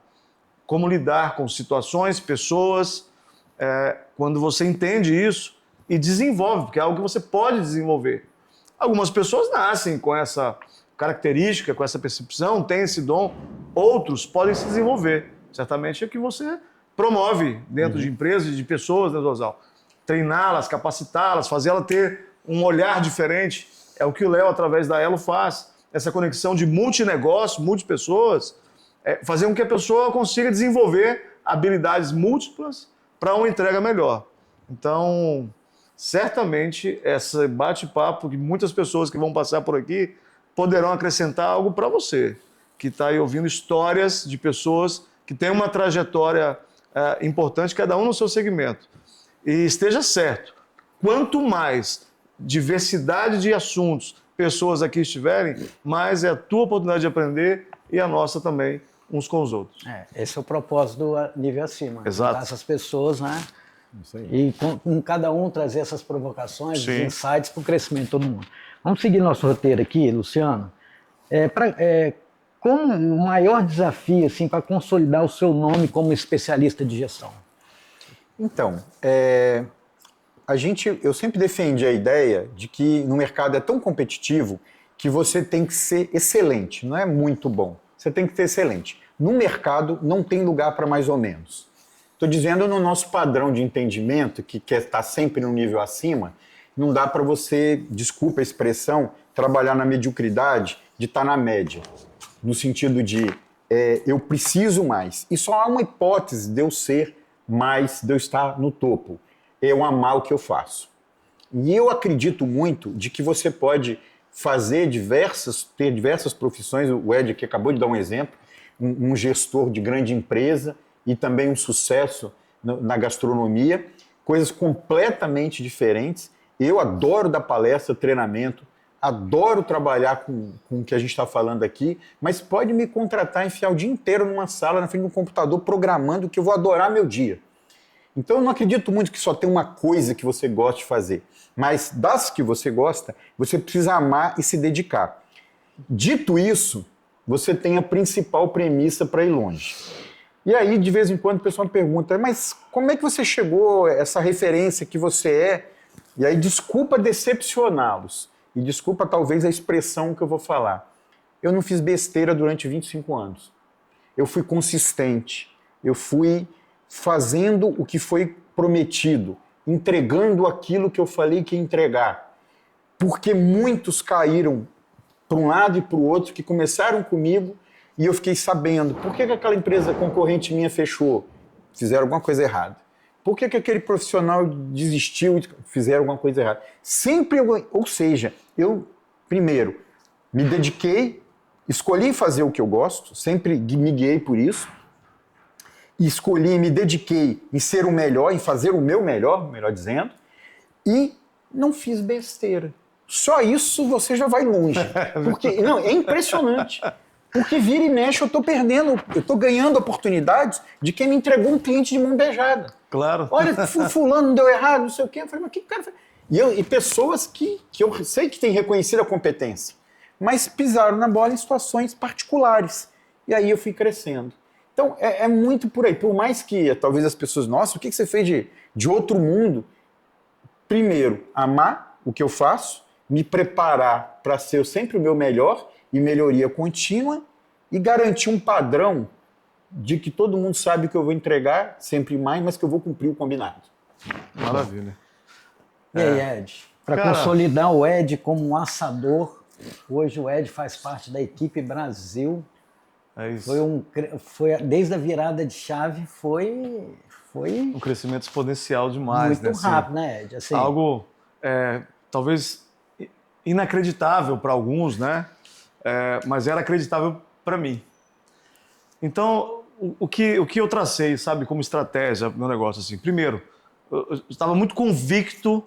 Como lidar com situações, pessoas, quando você entende isso e desenvolve, porque é algo que você pode desenvolver. Algumas pessoas nascem com essa característica, com essa percepção, têm esse dom, outros podem se desenvolver. Certamente é o que você promove dentro de empresas e de pessoas, né, Dosal? Treiná-las, capacitá-las, fazer ela ter um olhar diferente. É o que o Léo, através da Elo, faz. Essa conexão de multinegócio, multipessoas, fazer com que a pessoa consiga desenvolver habilidades múltiplas para uma entrega melhor. Então, certamente, esse bate-papo, que muitas pessoas que vão passar por aqui poderão acrescentar algo para você, que está aí ouvindo histórias de pessoas que têm uma trajetória importante, cada um no seu segmento. E esteja certo, quanto mais diversidade de assuntos, pessoas aqui estiverem, mais é a tua oportunidade de aprender e a nossa também, uns com os outros. Esse é o propósito do nível acima. Exato. Essas pessoas, né? Isso aí. E com cada um trazer essas provocações, Sim. insights para o crescimento de todo mundo. Vamos seguir nosso roteiro aqui, Luciano. Como o maior desafio assim, para consolidar o seu nome como especialista de gestão? Então, eu sempre defendi a ideia de que no mercado é tão competitivo que você tem que ser excelente, não é muito bom. Você tem que ser excelente. No mercado não tem lugar para mais ou menos. Estou dizendo no nosso padrão de entendimento, que quer estar sempre no nível acima, não dá para você, desculpa a expressão, trabalhar na mediocridade de estar na média. No sentido de eu preciso mais. E só há uma hipótese de eu ser mais, de eu estar no topo. Eu amar o que eu faço. E eu acredito muito de que você pode ter diversas profissões. O Ed aqui acabou de dar um exemplo, um gestor de grande empresa e também um sucesso na gastronomia, coisas completamente diferentes. Eu adoro dar palestra, treinamento, adoro trabalhar com o que a gente está falando aqui, mas pode me contratar, enfiar o dia inteiro numa sala, na frente de um computador, programando, que eu vou adorar meu dia. Então eu não acredito muito que só tem uma coisa que você gosta de fazer, mas das que você gosta, você precisa amar e se dedicar. Dito isso, você tem a principal premissa para ir longe. E aí, de vez em quando, o pessoal me pergunta, mas como é que você chegou a essa referência que você é? E aí, desculpa decepcioná-los. E desculpa, talvez, a expressão que eu vou falar. Eu não fiz besteira durante 25 anos. Eu fui consistente. Eu fui fazendo o que foi prometido, entregando aquilo que eu falei que ia entregar. Porque muitos caíram para um lado e para o outro, que começaram comigo, e eu fiquei sabendo. Por que aquela empresa concorrente minha fechou? Fizeram alguma coisa errada. Por que aquele profissional desistiu e fizeram alguma coisa errada? Sempre, ou seja, eu, primeiro, me dediquei, escolhi fazer o que eu gosto, sempre me guiei por isso, e escolhi, me dediquei em ser o melhor, em fazer o meu melhor dizendo, e não fiz besteira. Só isso você já vai longe. Porque, não, é impressionante. Porque vira e mexe, eu estou ganhando oportunidades de quem me entregou um cliente de mão beijada. Claro. Olha, fulano deu errado, não sei o quê. Eu falei, mas o que o cara fez? E pessoas que eu sei que têm reconhecido a competência, mas pisaram na bola em situações particulares. E aí eu fui crescendo. Então, é muito por aí. Por mais que talvez as pessoas, nossa, o que você fez de outro mundo? Primeiro, amar o que eu faço, me preparar para ser sempre o meu melhor e melhoria contínua e garantir um padrão de que todo mundo sabe que eu vou entregar sempre mais, mas que eu vou cumprir o combinado. Maravilha. E aí, Ed? Para consolidar o Ed como um assador Hoje o Ed faz parte da equipe Brasil. É isso. Desde a virada de chave, foi Um crescimento exponencial demais. muito né? rápido, né, Ed? Assim, Algo talvez inacreditável para alguns, né? Mas era acreditável para mim. Então, o que eu tracei, sabe, como estratégia no meu negócio, assim, primeiro, eu estava muito convicto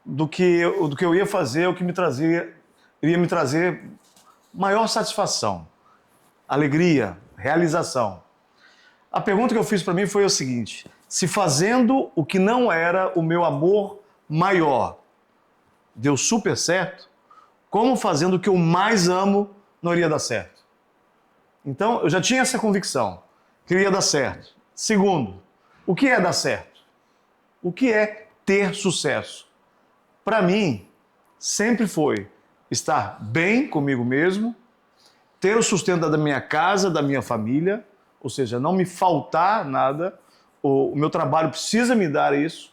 do que eu ia fazer, o que iria me trazer maior satisfação, alegria, realização. A pergunta que eu fiz para mim foi o seguinte: se fazendo o que não era o meu amor maior deu super certo, como fazendo o que eu mais amo não iria dar certo? Então, eu já tinha essa convicção que iria dar certo. Segundo, o que é dar certo? O que é ter sucesso? Para mim, sempre foi estar bem comigo mesmo, ter o sustento da minha casa, da minha família, ou seja, não me faltar nada, o meu trabalho precisa me dar isso,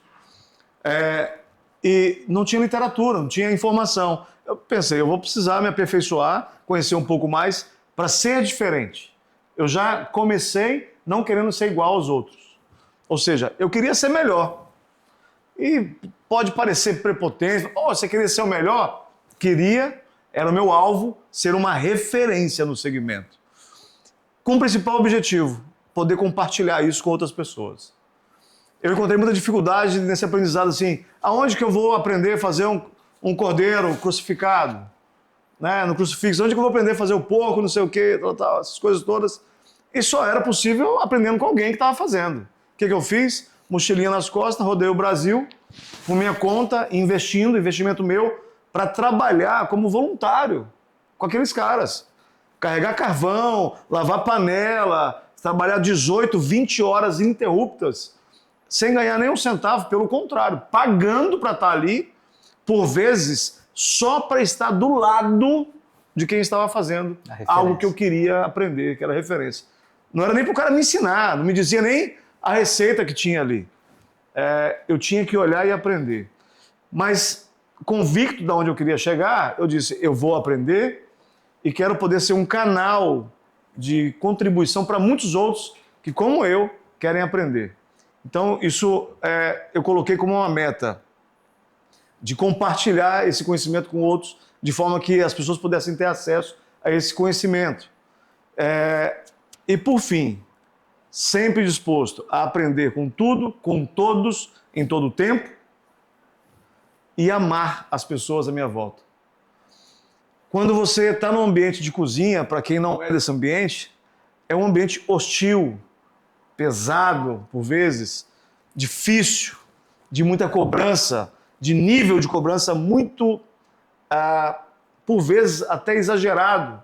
e não tinha literatura, não tinha informação. Eu pensei, eu vou precisar me aperfeiçoar, conhecer um pouco mais para ser diferente. Eu já comecei não querendo ser igual aos outros. Ou seja, eu queria ser melhor. E pode parecer prepotente, você queria ser o melhor? Queria, era o meu alvo, ser uma referência no segmento. Com o principal objetivo, poder compartilhar isso com outras pessoas. Eu encontrei muita dificuldade nesse aprendizado, assim, aonde que eu vou aprender a fazer um cordeiro crucificado? Né, no crucifixo, onde que eu vou aprender a fazer o porco, não sei o quê, tal, essas coisas todas. E só era possível aprendendo com alguém que estava fazendo. O que eu fiz? Mochilinha nas costas, rodei o Brasil, por minha conta, investimento meu, para trabalhar como voluntário com aqueles caras. Carregar carvão, lavar panela, trabalhar 18, 20 horas ininterruptas, sem ganhar nem um centavo, pelo contrário, pagando para estar ali, por vezes, só para estar do lado de quem estava fazendo algo que eu queria aprender, que era referência. Não era nem para o cara me ensinar, não me dizia nem a receita que tinha ali. Eu tinha que olhar e aprender. Mas, convicto de onde eu queria chegar, eu disse, eu vou aprender e quero poder ser um canal de contribuição para muitos outros que, como eu, querem aprender. Então, isso eu coloquei como uma meta, de compartilhar esse conhecimento com outros, de forma que as pessoas pudessem ter acesso a esse conhecimento. E, por fim, sempre disposto a aprender com tudo, com todos, em todo o tempo, e amar as pessoas à minha volta. Quando você está num ambiente de cozinha, para quem não é desse ambiente, é um ambiente hostil, pesado, por vezes, difícil, de muita cobrança, de nível de cobrança muito, por vezes, até exagerado,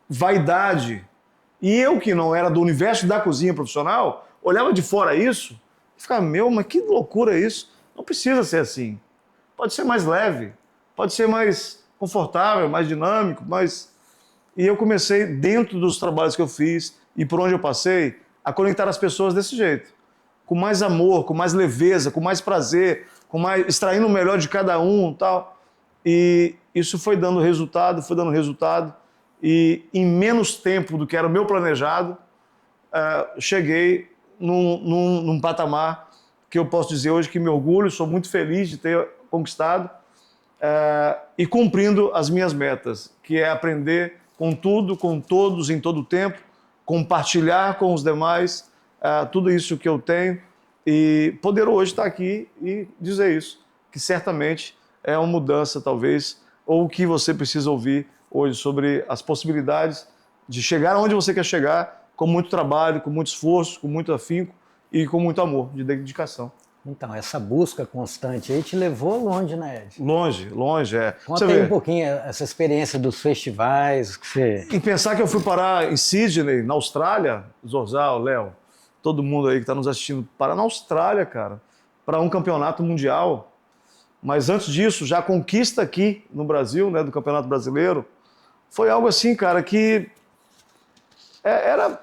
vaidade. E eu, que não era do universo da cozinha profissional, olhava de fora isso e ficava, mas que loucura isso. Não precisa ser assim. Pode ser mais leve, pode ser mais confortável, mais dinâmico, E eu comecei, dentro dos trabalhos que eu fiz e por onde eu passei, a conectar as pessoas desse jeito. Com mais amor, com mais leveza, com mais prazer, extraindo o melhor de cada um, tal. E isso foi dando resultado, e em menos tempo do que era o meu planejado, cheguei num patamar que eu posso dizer hoje que me orgulho, sou muito feliz de ter conquistado, e cumprindo as minhas metas, que é aprender com tudo, com todos, em todo o tempo, compartilhar com os demais tudo isso que eu tenho e poder hoje estar aqui e dizer isso, que certamente é uma mudança, talvez, ou o que você precisa ouvir hoje sobre as possibilidades de chegar onde você quer chegar, com muito trabalho, com muito esforço, com muito afinco e com muito amor, de dedicação. Então, essa busca constante aí te levou longe, né, Ed? Longe, Conta aí um pouquinho essa experiência dos festivais que você... E pensar que eu fui parar em Sydney, na Austrália, Zorzal, Léo, todo mundo aí que está nos assistindo, parar na Austrália, cara, para um campeonato mundial. Mas antes disso, já a conquista aqui no Brasil, né, do Campeonato Brasileiro, foi algo assim, cara, que era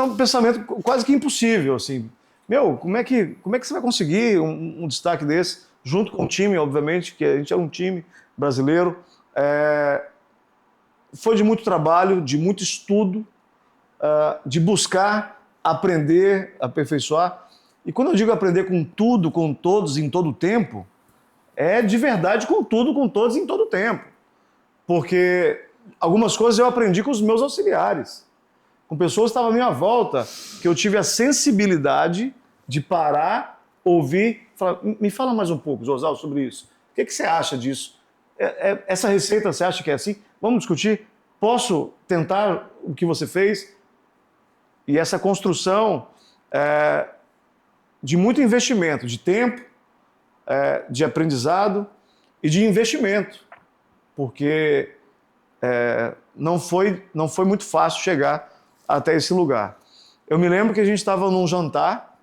um pensamento quase que impossível, assim. Como é que você vai conseguir um destaque desse junto com o time, obviamente, que a gente é um time brasileiro. Foi de muito trabalho, de muito estudo, de buscar aprender, aperfeiçoar. E quando eu digo aprender com tudo, com todos, em todo o tempo, é de verdade com tudo, com todos, em todo o tempo. Porque algumas coisas eu aprendi com os meus auxiliares, com pessoas que estavam à minha volta, que eu tive a sensibilidade de parar, ouvir, falar, me fala mais um pouco, Josal, sobre isso. O que você acha disso? Essa receita, você acha que é assim? Vamos discutir? Posso tentar o que você fez? E essa construção de muito investimento, de tempo, de aprendizado e de investimento, porque não foi muito fácil chegar até esse lugar. Eu me lembro que a gente estava num jantar,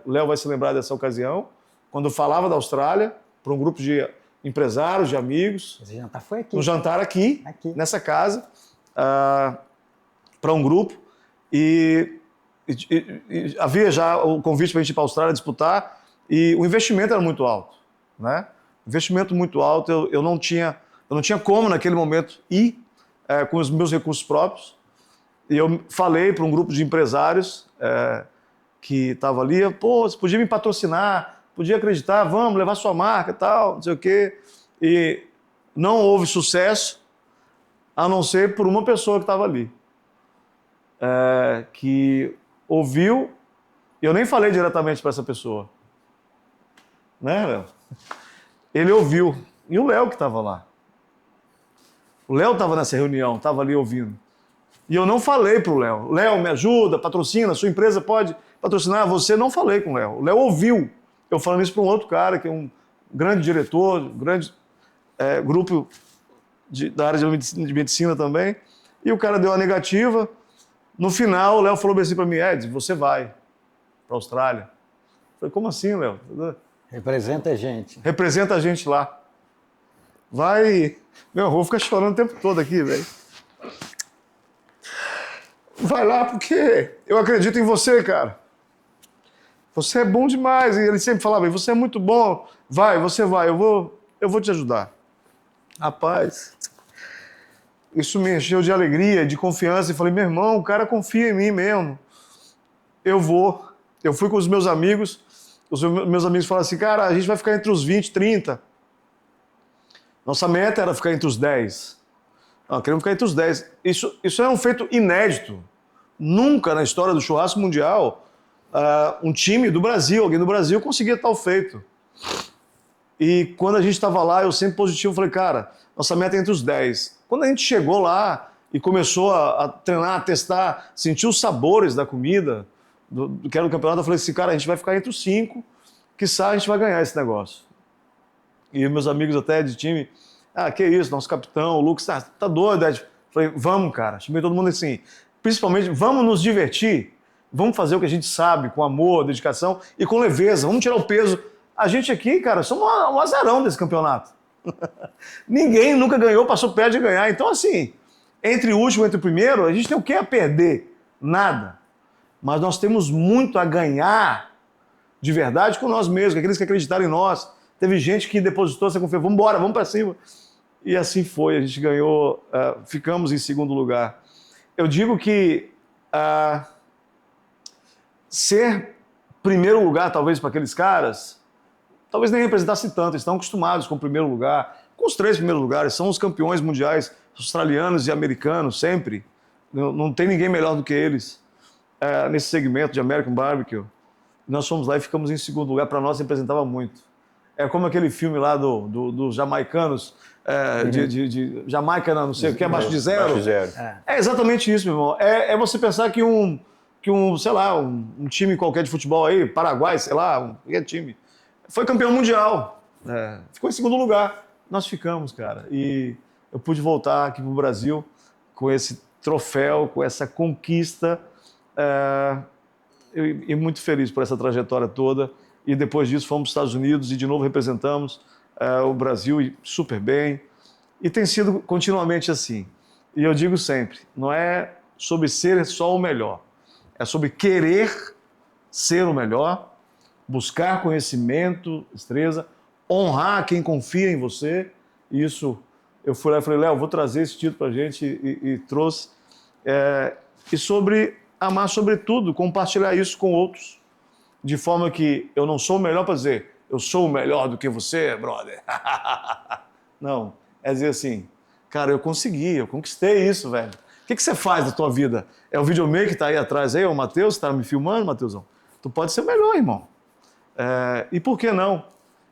o Léo vai se lembrar dessa ocasião, quando eu falava da Austrália, para um grupo de empresários, de amigos. Esse jantar foi aqui. Um jantar aqui. Nessa casa, para um grupo, e havia já o convite para a gente ir para a Austrália disputar, e o investimento era muito alto, né? Investimento muito alto, eu não tinha como naquele momento ir com os meus recursos próprios, e eu falei para um grupo de empresários que estava ali, pô, você podia me patrocinar, podia acreditar, vamos levar sua marca e tal, não sei o quê, e não houve sucesso, a não ser por uma pessoa que estava ali, que ouviu, e eu nem falei diretamente para essa pessoa, né, Léo? Ele ouviu, e o Léo que estava lá. O Léo estava nessa reunião, estava ali ouvindo. E eu não falei para o Léo, Léo, me ajuda, patrocina, sua empresa pode patrocinar você. Não falei com o Léo. O Léo ouviu eu falando isso para um outro cara, que é um grande diretor, um grande grupo da área de medicina também. E o cara deu a negativa. No final, o Léo falou assim para mim, Ed, você vai para a Austrália. Eu falei, como assim, Léo? Representa a gente. Representa a gente lá. Vai... Meu, eu vou ficar chorando o tempo todo aqui, velho. Vai lá porque eu acredito em você, cara. Você é bom demais. E ele sempre falava, você é muito bom. Vai, você vai, eu vou te ajudar. Rapaz, isso me encheu de alegria, de confiança. E falei, meu irmão, o cara confia em mim mesmo. Eu vou. Eu fui com os meus amigos. Os meus amigos falaram assim, cara, a gente vai ficar entre os 20, 30. Nossa meta era ficar entre os 10. Não, queremos ficar entre os 10. Isso é um feito inédito. Nunca na história do churrasco mundial um time do Brasil, alguém do Brasil conseguia tal feito. E quando a gente estava lá, eu sempre positivo, falei, cara, nossa meta é entre os 10. Quando a gente chegou lá e começou a treinar, a testar, sentir os sabores da comida, do que era o campeonato, eu falei assim, cara, a gente vai ficar entre os 5, quiçá a gente vai ganhar esse negócio. E meus amigos até de time, que isso, nosso capitão, o Lucas, tá doido, Ed? Falei, vamos, cara. Chamei todo mundo assim, principalmente, vamos nos divertir, vamos fazer o que a gente sabe, com amor, dedicação e com leveza, vamos tirar o peso. A gente aqui, cara, somos um azarão desse campeonato. Ninguém nunca ganhou, passou perto de ganhar. Então, assim, entre o último e entre o primeiro, a gente tem o que a perder? Nada. Mas nós temos muito a ganhar, de verdade, com nós mesmos, com aqueles que acreditaram em nós. Teve gente que depositou essa confiança, vamos embora, vamos para cima. E assim foi, a gente ganhou, ficamos em segundo lugar. Eu digo que ser primeiro lugar, talvez, para aqueles caras, talvez nem representasse tanto, eles estão acostumados com o primeiro lugar, com os 3 primeiros lugares, são os campeões mundiais australianos e americanos, sempre. Não tem ninguém melhor do que eles nesse segmento de American Barbecue. Nós fomos lá e ficamos em segundo lugar, para nós representava muito. É como aquele filme lá dos jamaicanos, de Jamaica, não sei o que, abaixo de zero. Abaixo de zero. É exatamente isso, meu irmão. É você pensar que sei lá, um time qualquer de futebol aí, Paraguai, sei lá, qualquer time, foi campeão mundial. Ficou em segundo lugar. Nós ficamos, cara. E eu pude voltar aqui pro Brasil com esse troféu, com essa conquista. E muito feliz por essa trajetória toda. E depois disso fomos para os Estados Unidos e de novo representamos o Brasil super bem. E tem sido continuamente assim. E eu digo sempre, não é sobre ser só o melhor. É sobre querer ser o melhor, buscar conhecimento, destreza, honrar quem confia em você. Isso, eu fui lá e falei, Léo, vou trazer esse título pra gente e trouxe. E sobre amar sobretudo, compartilhar isso com outros, de forma que eu não sou o melhor para dizer, eu sou o melhor do que você, brother. Não, é dizer assim, cara, eu consegui, eu conquistei isso, velho. O que você faz da tua vida? É o videomaker que tá aí atrás aí, o Matheus, tá me filmando, Matheusão? Tu pode ser o melhor, irmão. E por que não?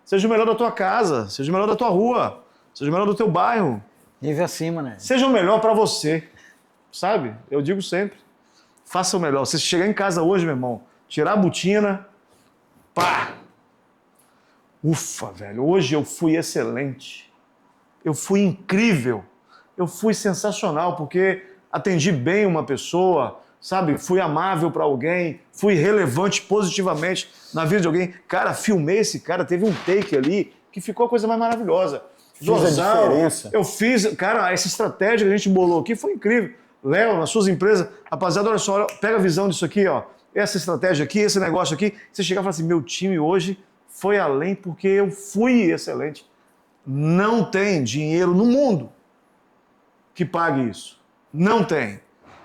Seja o melhor da tua casa, seja o melhor da tua rua, seja o melhor do teu bairro. Nível acima, né? Seja o melhor para você, sabe? Eu digo sempre, faça o melhor. Se chegar em casa hoje, meu irmão, tirar a botina, pá! Ufa, velho, hoje eu fui excelente. Eu fui incrível. Eu fui sensacional, porque atendi bem uma pessoa, sabe? Fui amável para alguém, fui relevante positivamente na vida de alguém. Cara, filmei esse cara, teve um take ali que ficou a coisa mais maravilhosa. Fiz a diferença. Eu fiz, cara, essa estratégia que a gente bolou aqui foi incrível. Léo, nas suas empresas, rapaziada, olha só, pega a visão disso aqui, ó. Essa estratégia aqui, esse negócio aqui. Você chegar e falar assim, meu time hoje foi além porque eu fui excelente. Não tem dinheiro no mundo que pague isso. Não tem.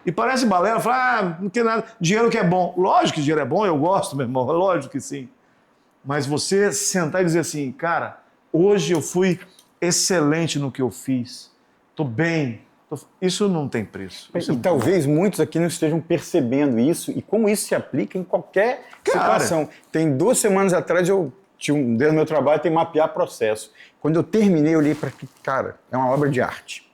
E parece balela, fala, não tem nada, dinheiro que é bom. Lógico que dinheiro é bom, eu gosto, meu irmão, lógico que sim. Mas você sentar e dizer assim, cara, hoje eu fui excelente no que eu fiz, tô bem, isso não tem preço. E talvez muitos aqui não estejam percebendo isso e como isso se aplica em qualquer situação. Tem 2 semanas atrás eu tinha dentro do meu trabalho tem mapear processo. Quando eu terminei, eu olhei para aqui, cara, é uma obra de arte.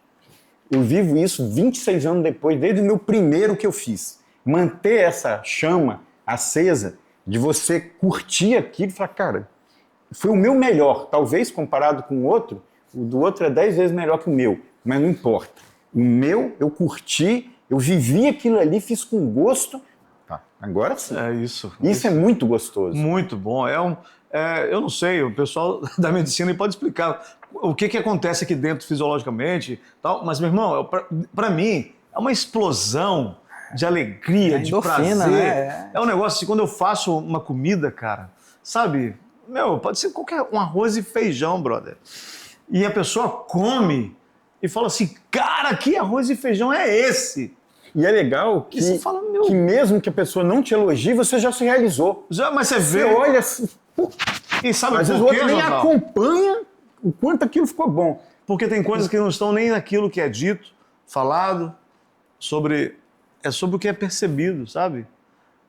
Eu vivo isso 26 anos depois, desde o meu primeiro que eu fiz. Manter essa chama acesa de você curtir aquilo e falar, cara, foi o meu melhor. Talvez comparado com o outro, o do outro é 10 vezes melhor que o meu, mas não importa. O meu, eu curti, eu vivi aquilo ali, fiz com gosto. Tá, agora sim. É isso. Isso é muito gostoso. Muito bom. Eu não sei, o pessoal da medicina pode explicar o que acontece aqui dentro fisiologicamente, tal, mas, meu irmão, para mim, é uma explosão de alegria, de endorfina, prazer. né? É um negócio assim, quando eu faço uma comida, cara, sabe? Pode ser um arroz e feijão, brother. E a pessoa come e fala assim, cara, que arroz e feijão é esse? E é legal que, você fala, que mesmo que a pessoa não te elogie, você já se realizou. Mas você vê... Você olha assim... E sabe às vezes o outro nem acompanha o quanto aquilo ficou bom. Porque tem coisas que não estão nem naquilo que é dito, falado, é sobre o que é percebido, sabe?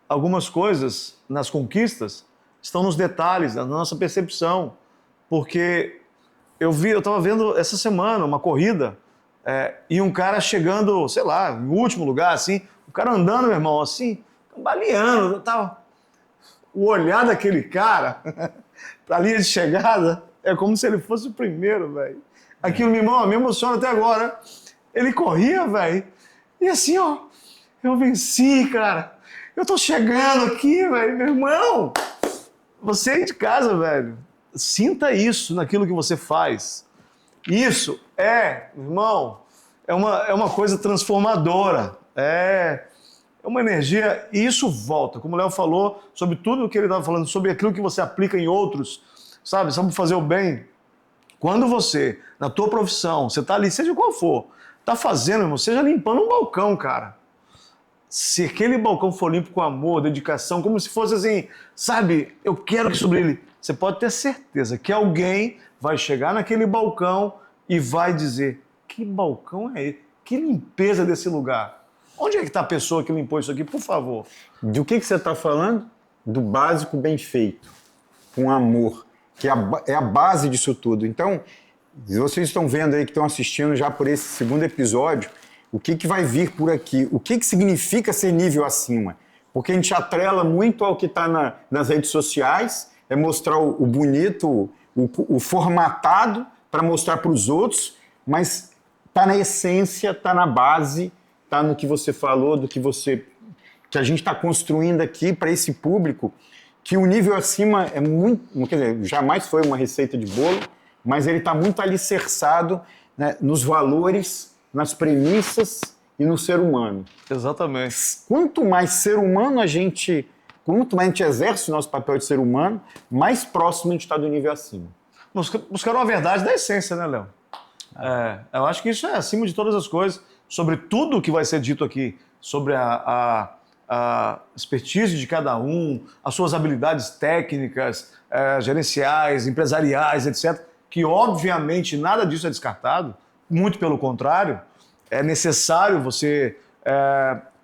Algumas coisas nas conquistas estão nos detalhes, na nossa percepção. Porque eu estava vendo essa semana uma corrida e um cara chegando, sei lá, em último lugar, assim, o cara andando, meu irmão, assim, cambaleando, tal. O olhar daquele cara pra linha de chegada é como se ele fosse o primeiro, velho. Aquilo me emociona até agora. Ele corria, velho, e assim, ó, eu venci, cara. Eu tô chegando aqui, velho, meu irmão. Você aí de casa, velho, sinta isso naquilo que você faz. Isso irmão, é uma coisa transformadora. É uma energia, e isso volta, como o Léo falou, sobre tudo o que ele estava falando, sobre aquilo que você aplica em outros, sabe fazer o bem. Quando você, na tua profissão, você está ali, seja qual for, está fazendo, irmão, seja limpando um balcão, cara. Se aquele balcão for limpo com amor, dedicação, como se fosse assim, sabe, eu quero que isso brilhe, você pode ter certeza que alguém vai chegar naquele balcão e vai dizer, que balcão é esse? Que limpeza desse lugar. Onde é que está a pessoa que limpou isso aqui, por favor? Do que você está falando? Do básico bem feito, com amor, que é a base disso tudo. Então, vocês estão vendo aí, que estão assistindo já por esse segundo episódio, o que vai vir por aqui, o que significa ser nível acima. Porque a gente atrela muito ao que está nas redes sociais, é mostrar o bonito, o formatado para mostrar para os outros, mas está na essência, está na base, está no que você falou, que a gente está construindo aqui para esse público, que o nível acima é muito, quer dizer, jamais foi uma receita de bolo, mas ele está muito alicerçado, né, nos valores, nas premissas e no ser humano. Exatamente. Quanto mais ser humano quanto mais a gente exerce o nosso papel de ser humano, mais próximo a gente está do nível acima. buscaram a verdade da essência, né, Léo? Eu acho que isso é acima de todas as coisas, sobre tudo que vai ser dito aqui, sobre a expertise de cada um, as suas habilidades técnicas, gerenciais, empresariais, etc., que obviamente nada disso é descartado, muito pelo contrário, é necessário você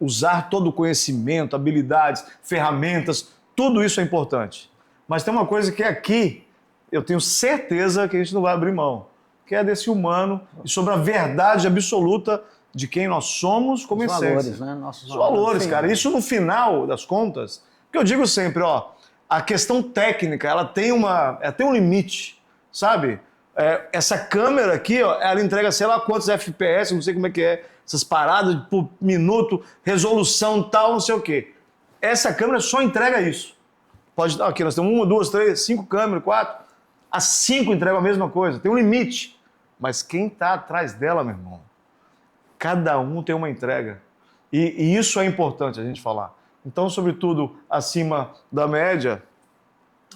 usar todo o conhecimento, habilidades, ferramentas, tudo isso é importante. Mas tem uma coisa que aqui eu tenho certeza que a gente não vai abrir mão, que é desse humano e sobre a verdade absoluta de quem nós somos como essência. Valores, né? Nossos valores, sim, cara. Isso no final das contas, que eu digo sempre, ó, a questão técnica, ela tem um limite, sabe? Essa câmera aqui, ó, ela entrega sei lá quantos FPS, não sei como é que é, essas paradas por minuto, resolução tal, não sei o quê. Essa câmera só entrega isso. Pode dar aqui, nós temos 1, 2, 3, 5 câmeras, 4. As 5 entregam a mesma coisa, tem um limite. Mas quem está atrás dela, meu irmão, cada um tem uma entrega. E isso é importante a gente falar. Então, sobretudo, acima da média,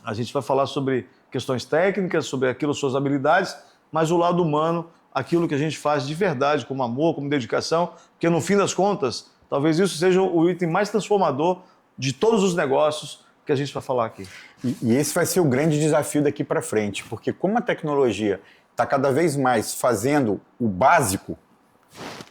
a gente vai falar sobre questões técnicas, sobre aquilo, suas habilidades, mas o lado humano, aquilo que a gente faz de verdade, como amor, como dedicação, porque no fim das contas, talvez isso seja o item mais transformador de todos os negócios que a gente vai falar aqui. E esse vai ser o grande desafio daqui para frente, porque como a tecnologia está cada vez mais fazendo o básico,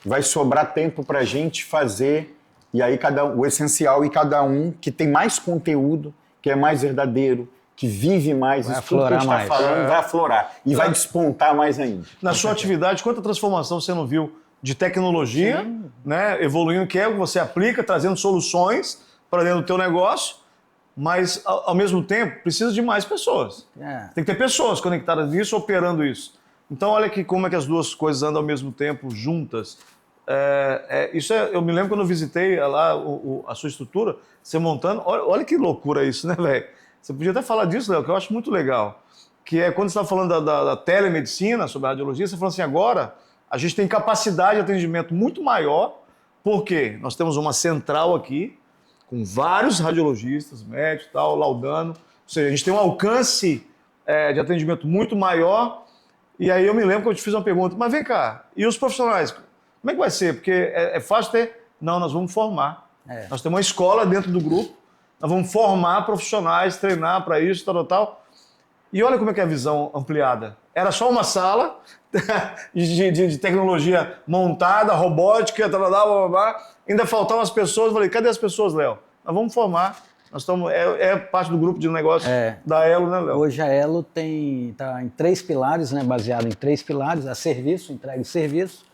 vai sobrar tempo para a gente fazer e aí o essencial, e cada um que tem mais conteúdo, que é mais verdadeiro, que vive mais, vai isso tudo que a gente está falando vai aflorar e vai despontar mais ainda. Na sua atividade, quanta transformação você não viu de tecnologia, né, evoluindo, que é o que você aplica, trazendo soluções para dentro do teu negócio, mas ao mesmo tempo precisa de mais pessoas. Tem que ter pessoas conectadas nisso, operando isso. Então olha que como é que as duas coisas andam ao mesmo tempo, juntas. Eu me lembro quando eu visitei lá a sua estrutura, você montando, olha que loucura isso, né, velho? Você podia até falar disso, Léo, que eu acho muito legal. Que é quando você estava falando da telemedicina, sobre a radiologia, você falou assim, agora a gente tem capacidade de atendimento muito maior, porque nós temos uma central aqui, com vários radiologistas, médicos, tal, laudando. Ou seja, a gente tem um alcance de atendimento muito maior. E aí eu me lembro que eu te fiz uma pergunta, mas vem cá, e os profissionais? Como é que vai ser? Porque é fácil ter... Não, nós vamos formar. Nós temos uma escola dentro do grupo, nós vamos formar profissionais, treinar para isso, tal. E olha como é que é a visão ampliada. Era só uma sala de tecnologia montada, robótica, blá, blá, blá, blá. Ainda faltavam as pessoas. Eu falei, cadê as pessoas, Léo? Nós vamos formar. Nós estamos, parte do grupo de negócio da Elo, né, Léo? Hoje a Elo está em 3 pilares, né, baseado em 3 pilares, a serviço, entrega de serviço,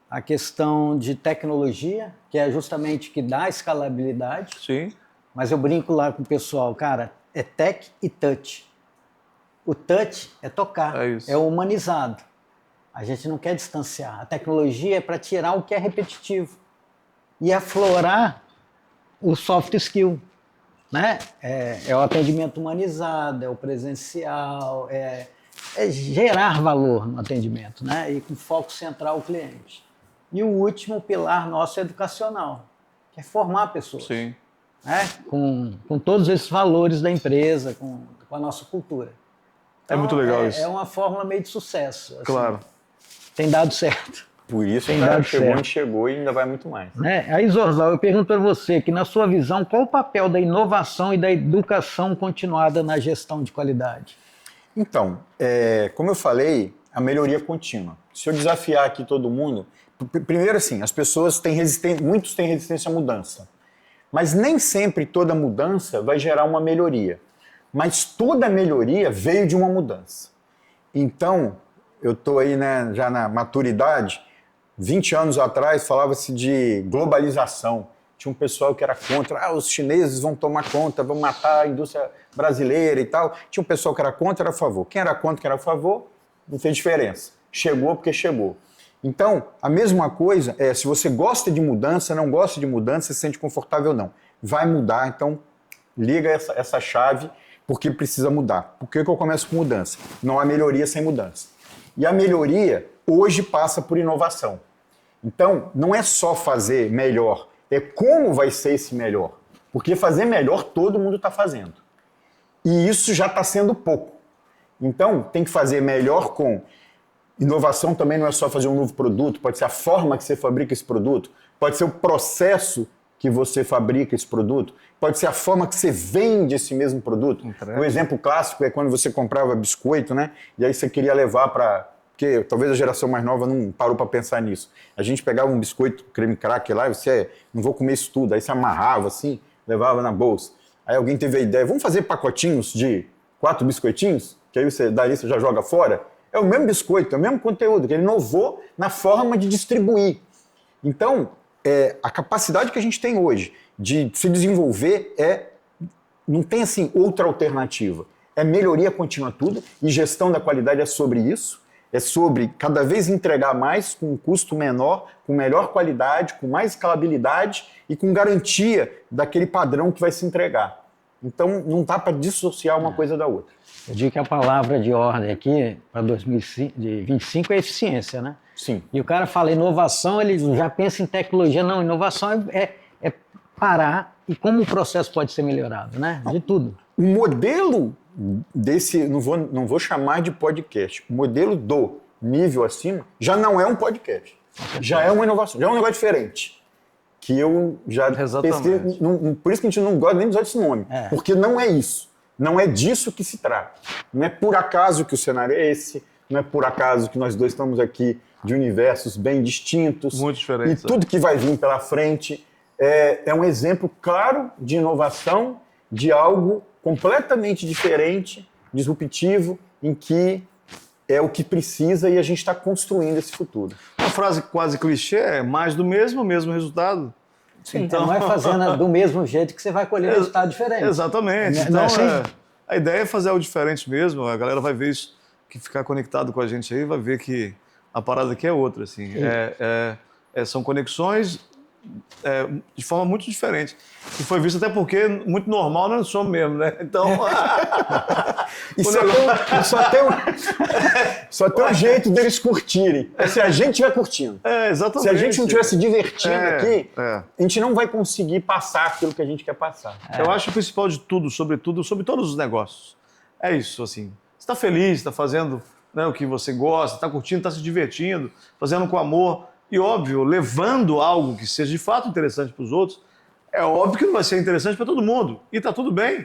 a questão de tecnologia, que é justamente que dá escalabilidade. Sim. Mas eu brinco lá com o pessoal, cara, é tech e touch. O touch é tocar, é humanizado. A gente não quer distanciar. A tecnologia é para tirar o que é repetitivo e aflorar o soft skill. Né? É o atendimento humanizado, é o presencial, é gerar valor no atendimento, né? E com foco central o cliente. E o último pilar nosso é educacional, que é formar pessoas. Sim. Né? Com todos esses valores da empresa, com a nossa cultura. Então, muito legal isso. É uma fórmula meio de sucesso. Assim, claro. Tem dado certo. Por isso o cara chegou e ainda vai muito mais. Né? Aí, Zorzal, eu pergunto para você, que na sua visão, qual o papel da inovação e da educação continuada na gestão de qualidade? Então, como eu falei, a melhoria contínua. Se eu desafiar aqui todo mundo, primeiro assim, as pessoas têm resistência, muitos têm resistência à mudança, mas nem sempre toda mudança vai gerar uma melhoria. Mas toda melhoria veio de uma mudança. Então, eu estou aí, né, já na maturidade. 20 anos atrás falava-se de globalização. Tinha um pessoal que era contra, os chineses vão tomar conta, vão matar a indústria brasileira e tal. Tinha um pessoal que era contra e era a favor. Quem era contra, quem era a favor, não fez diferença. Chegou porque chegou. Então, a mesma coisa é, se você gosta de mudança, não gosta de mudança, se sente confortável ou não. Vai mudar, então liga essa chave, porque precisa mudar. Por que eu começo com mudança? Não há melhoria sem mudança. E a melhoria hoje passa por inovação. Então, não é só fazer melhor, é como vai ser esse melhor. Porque fazer melhor todo mundo está fazendo. E isso já está sendo pouco. Então, tem que fazer melhor com. Inovação também não é só fazer um novo produto, pode ser a forma que você fabrica esse produto, pode ser o processo que você fabrica esse produto, pode ser a forma que você vende esse mesmo produto. Um exemplo clássico é quando você comprava biscoito, né? E aí você queria levar para... Porque talvez a geração mais nova não parou para pensar nisso. A gente pegava um biscoito creme cracker lá e você, não vou comer isso tudo. Aí você amarrava assim, levava na bolsa. Aí alguém teve a ideia, vamos fazer pacotinhos de 4 biscoitinhos? Que aí dali você já joga fora. É o mesmo biscoito, é o mesmo conteúdo, que ele inovou na forma de distribuir. Então, a capacidade que a gente tem hoje de se desenvolver não tem assim outra alternativa. É melhoria contínua tudo, e gestão da qualidade é sobre isso. É sobre cada vez entregar mais com um custo menor, com melhor qualidade, com mais escalabilidade e com garantia daquele padrão que vai se entregar. Então, não dá para dissociar uma coisa da outra. Eu digo que a palavra de ordem aqui para 2025 é eficiência, né? Sim. E o cara fala inovação, ele já pensa em tecnologia. Não, inovação é parar e como o processo pode ser melhorado, né? De tudo. O modelo desse, não vou chamar de podcast, o modelo do nível acima já não é um podcast. Já é uma inovação, já é um negócio diferente. Que eu já pesquisei, por isso que a gente não gosta nem de usar esse nome. Porque não é isso. Não é disso que se trata. Não é por acaso que o cenário é esse, não é por acaso que nós dois estamos aqui de universos bem distintos. Muito diferentes. E tudo que vai vir pela frente é um exemplo claro de inovação, de algo completamente diferente, disruptivo, em que é o que precisa e a gente está construindo esse futuro. Uma frase quase clichê é mais do mesmo resultado. Sim, então não é fazendo do mesmo jeito que você vai colher resultado diferente. Exatamente. Então, a ideia é fazer algo diferente mesmo. A galera vai ver isso, que ficar conectado com a gente aí, vai ver que a parada aqui é outra. Assim. São conexões de forma muito diferente. E foi visto até porque muito normal nós somos mesmo, né? Então... só tem um jeito deles curtirem. Se a gente estiver curtindo. Exatamente. Se a gente não estiver se divertindo aqui, a gente não vai conseguir passar aquilo que a gente quer passar. Eu acho que o principal de tudo, sobre todos os negócios, é isso, assim. Você está feliz, está fazendo, né, o que você gosta, está curtindo, está se divertindo, fazendo com amor. E, óbvio, levando algo que seja de fato interessante para os outros, é óbvio que não vai ser interessante para todo mundo. E está tudo bem,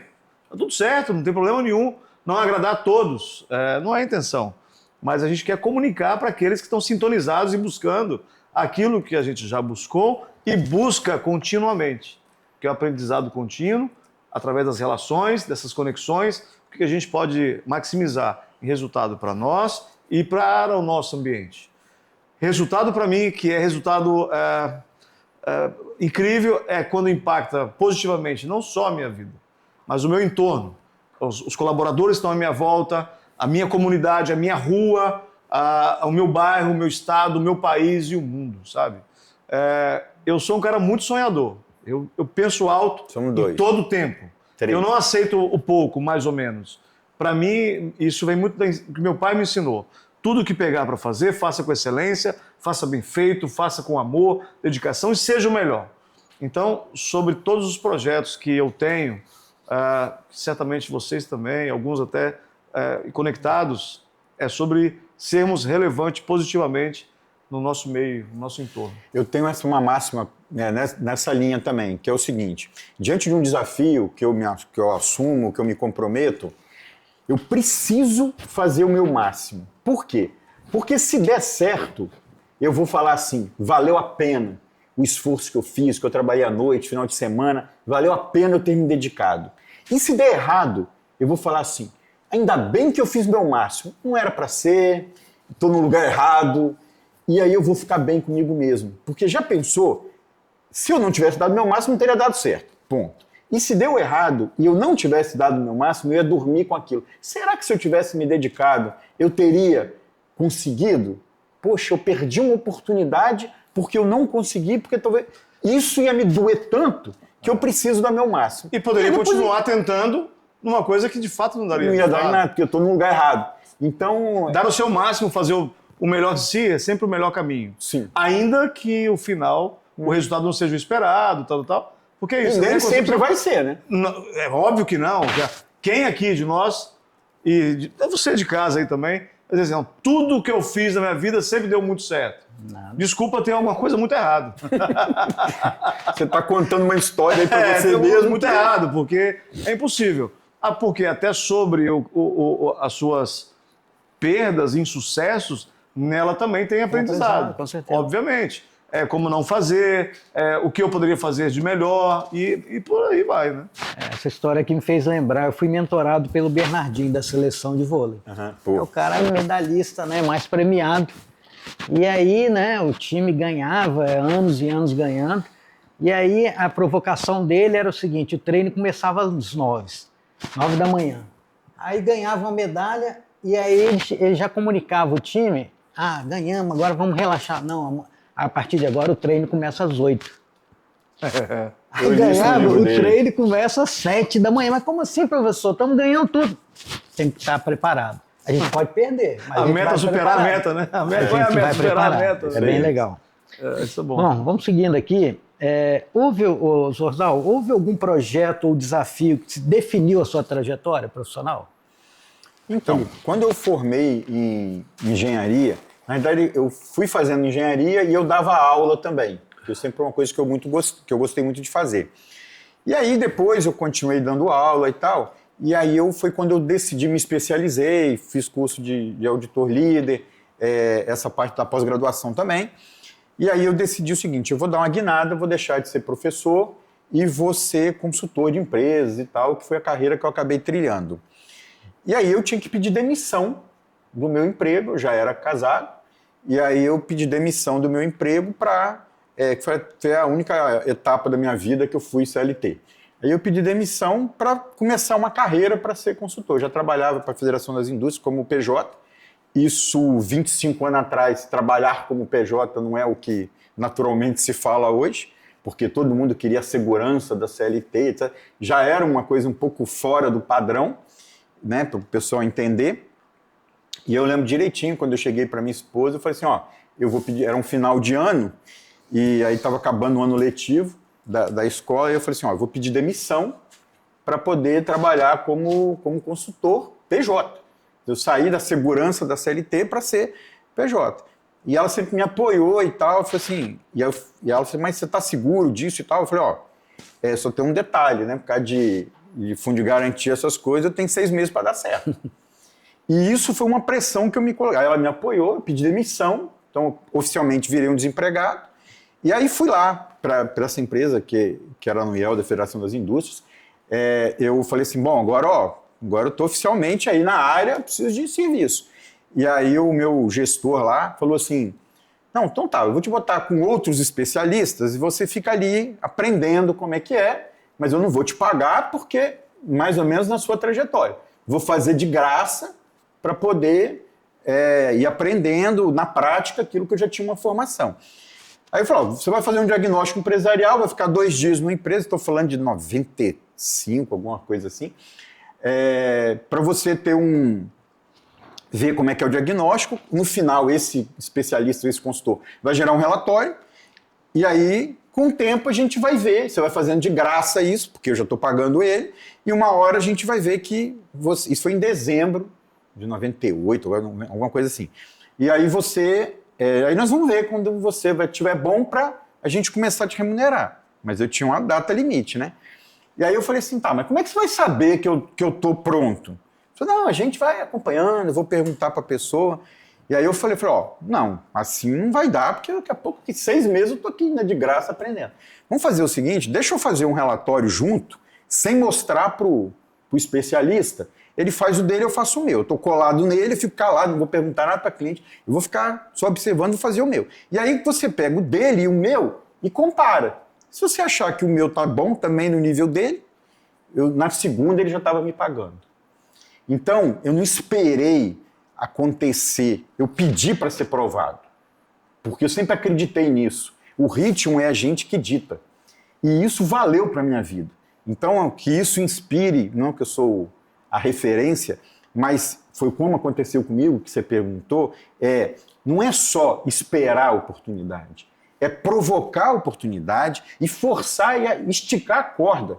está tudo certo, não tem problema nenhum. Não agradar a todos, não é a intenção. Mas a gente quer comunicar para aqueles que estão sintonizados e buscando aquilo que a gente já buscou e busca continuamente, que é o aprendizado contínuo, através das relações, dessas conexões, o que a gente pode maximizar em resultado para nós e para o nosso ambiente. Resultado para mim, que é resultado incrível, é quando impacta positivamente não só a minha vida, mas o meu entorno. Os colaboradores estão à minha volta, a minha comunidade, a minha rua, o meu bairro, o meu estado, o meu país e o mundo, sabe? Eu sou um cara muito sonhador. Eu penso alto em todo o tempo. 3. Eu não aceito o pouco, mais ou menos. Para mim, isso vem muito do que meu pai me ensinou. Tudo que pegar para fazer, faça com excelência, faça bem feito, faça com amor, dedicação e seja o melhor. Então, sobre todos os projetos que eu tenho, certamente vocês também, alguns até conectados, é sobre sermos relevantes positivamente no nosso meio, no nosso entorno. Eu tenho uma máxima nessa linha também, que é o seguinte: diante de um desafio que eu assumo, que eu me comprometo, eu preciso fazer o meu máximo. Por quê? Porque se der certo, eu vou falar assim, valeu a pena o esforço que eu fiz, que eu trabalhei à noite, final de semana, valeu a pena eu ter me dedicado. E se der errado, eu vou falar assim, ainda bem que eu fiz o meu máximo, não era para ser, estou no lugar errado, e aí eu vou ficar bem comigo mesmo. Porque já pensou, se eu não tivesse dado o meu máximo, não teria dado certo, ponto. E se deu errado e eu não tivesse dado o meu máximo, eu ia dormir com aquilo. Será que se eu tivesse me dedicado, eu teria conseguido? Poxa, eu perdi uma oportunidade porque eu não consegui, porque talvez... Isso ia me doer tanto que eu preciso dar meu máximo. E poderia continuar tentando numa coisa que de fato não daria. Não ia dar nada, porque eu estou no lugar errado. Então... Dar o seu máximo, fazer o melhor de si é sempre o melhor caminho. Sim. Ainda que o final, o resultado não seja o esperado, tal. Porque é isso. Nem sempre vai ser, né? Não, é óbvio que não. Quem aqui de nós e você de casa aí também, vai dizer assim, não, tudo que eu fiz na minha vida sempre deu muito certo. Nada. Desculpa, tem alguma coisa muito errada. Você está contando uma história aí para você tem mesmo. muito errado, porque é impossível. Porque até sobre as suas perdas, insucessos, nela também tem aprendizado. Com certeza. Obviamente. Como não fazer, o que eu poderia fazer de melhor e por aí vai, né? Essa história aqui me fez lembrar, eu fui mentorado pelo Bernardinho da seleção de vôlei. O cara é medalhista, né, mais premiado. E aí, né, o time ganhava, anos e anos ganhando. E aí a provocação dele era o seguinte, o treino começava às 9 da manhã. Aí ganhava uma medalha e aí ele já comunicava o time, ganhamos, agora vamos relaxar. Não, a partir de agora o treino começa às 8. Aí ganhava, o treino começa às 7 da manhã. Mas como assim, professor? Estamos ganhando tudo. Tem que estar preparado. A gente pode perder, mas a meta é superar a meta, né? A meta é a meta, superar a meta. É bem legal. Isso é bom. Bom, vamos seguindo aqui. Zorzal, houve algum projeto ou desafio que definiu a sua trajetória profissional? Então, quando eu formei em engenharia, na verdade eu fui fazendo engenharia e eu dava aula também, que sempre foi uma coisa que eu gostei muito de fazer. E aí depois eu continuei dando aula e tal, e aí foi quando eu decidi, me especializei, fiz curso de auditor líder, essa parte da pós-graduação também. E aí eu decidi o seguinte, eu vou dar uma guinada, vou deixar de ser professor e vou ser consultor de empresas e tal, que foi a carreira que eu acabei trilhando. E aí eu tinha que pedir demissão do meu emprego, eu já era casado, e aí eu pedi demissão do meu emprego que foi a única etapa da minha vida que eu fui CLT. Aí eu pedi demissão para começar uma carreira para ser consultor. Eu já trabalhava para a Federação das Indústrias como PJ. Isso, 25 anos atrás, trabalhar como PJ não é o que naturalmente se fala hoje, porque todo mundo queria a segurança da CLT, etc. Já era uma coisa um pouco fora do padrão, né, para o pessoal entender. E eu lembro direitinho, quando eu cheguei para minha esposa, eu falei assim, eu vou pedir, era um final de ano, e aí estava acabando o ano letivo da escola, e eu falei assim, eu vou pedir demissão para poder trabalhar como consultor PJ. Eu saí da segurança da CLT para ser PJ. E ela sempre me apoiou e tal, eu falei assim, e ela falou, mas você está seguro disso e tal? Eu falei, só tem um detalhe, né, por causa de fundo de garantia, essas coisas, eu tenho 6 meses para dar certo. E isso foi uma pressão que eu me coloquei. Aí ela me apoiou, eu pedi demissão, então oficialmente virei um desempregado. E aí fui lá para essa empresa, que era no IEL, da Federação das Indústrias. Eu falei assim, bom, agora eu estou oficialmente aí na área, preciso de serviço. E aí o meu gestor lá falou assim, não, então tá, eu vou te botar com outros especialistas e você fica ali aprendendo como é que é, mas eu não vou te pagar porque, mais ou menos na sua trajetória. Vou fazer de graça para poder ir aprendendo na prática aquilo que eu já tinha uma formação. Aí eu falei, você vai fazer um diagnóstico empresarial, vai ficar 2 dias numa empresa, estou falando de 95, alguma coisa assim, para você ter ver como é que é o diagnóstico. No final, esse especialista, esse consultor, vai gerar um relatório, e aí, com o tempo, a gente vai ver, você vai fazendo de graça isso, porque eu já estou pagando ele, e uma hora a gente vai ver que isso foi em dezembro de 98, alguma coisa assim. E aí aí nós vamos ver quando você estiver bom para a gente começar a te remunerar. Mas eu tinha uma data limite, né? E aí eu falei assim, tá, mas como é que você vai saber que eu estou pronto? Eu falei, não, a gente vai acompanhando, eu vou perguntar para a pessoa. E aí eu falei, não, assim não vai dar, porque daqui a pouco, 6 meses, eu estou aqui, né, de graça aprendendo. Vamos fazer o seguinte, deixa eu fazer um relatório junto, sem mostrar para o especialista. Ele faz o dele, eu faço o meu. Eu estou colado nele, fico calado, não vou perguntar nada para cliente, eu vou ficar só observando e fazer o meu. E aí você pega o dele e o meu e compara. Se você achar que o meu está bom também no nível dele, na segunda ele já estava me pagando. Então, eu não esperei acontecer, eu pedi para ser provado, porque eu sempre acreditei nisso. O ritmo é a gente que dita. E isso valeu para a minha vida. Então, que isso inspire, não que eu sou a referência, mas foi como aconteceu comigo, que você perguntou, não é só esperar a oportunidade, é provocar a oportunidade e forçar e esticar a corda.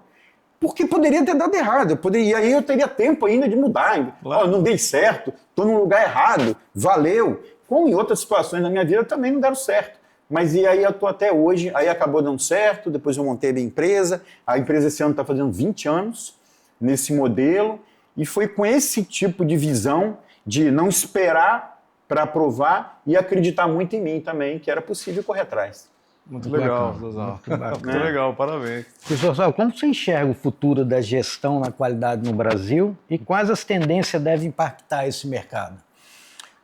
Porque poderia ter dado errado. E aí eu teria tempo ainda de mudar. Claro. Não dei certo, estou no lugar errado, valeu. Como em outras situações da minha vida também não deram certo. Mas e aí eu estou até hoje, aí acabou dando certo, depois eu montei a minha empresa. A empresa esse ano está fazendo 20 anos nesse modelo. E foi com esse tipo de visão de não esperar para aprovar e acreditar muito em mim também, que era possível correr atrás. Muito legal, bacana, Zozal. muito bacana. Muito legal, parabéns. Professor, como você enxerga o futuro da gestão na qualidade no Brasil e quais as tendências devem impactar esse mercado?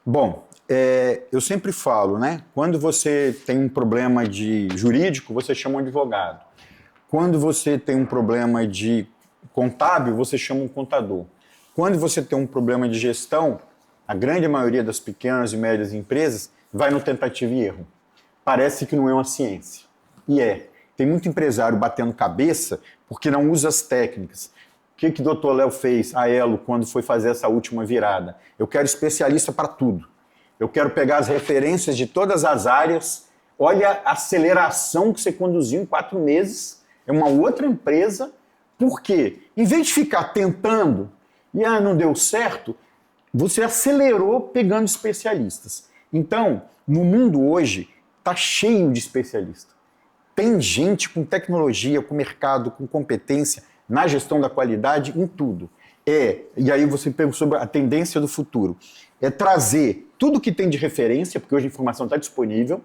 Bom, eu sempre falo, né? Quando você tem um problema de jurídico, você chama um advogado. Quando você tem um problema de contábil, você chama um contador. Quando você tem um problema de gestão, a grande maioria das pequenas e médias empresas vai no tentativa e erro. Parece que não é uma ciência. E é. Tem muito empresário batendo cabeça porque não usa as técnicas. O que o Dr. Léo fez, a Elo, quando foi fazer essa última virada? Eu quero especialista para tudo. Eu quero pegar as referências de todas as áreas. Olha a aceleração que você conduziu em 4 meses. É uma outra empresa. Por quê? Em vez de ficar tentando e não deu certo, você acelerou pegando especialistas. Então, no mundo hoje, está cheio de especialistas. Tem gente com tecnologia, com mercado, com competência na gestão da qualidade, em tudo. E aí você perguntou sobre a tendência do futuro. É trazer tudo que tem de referência, porque hoje a informação está disponível,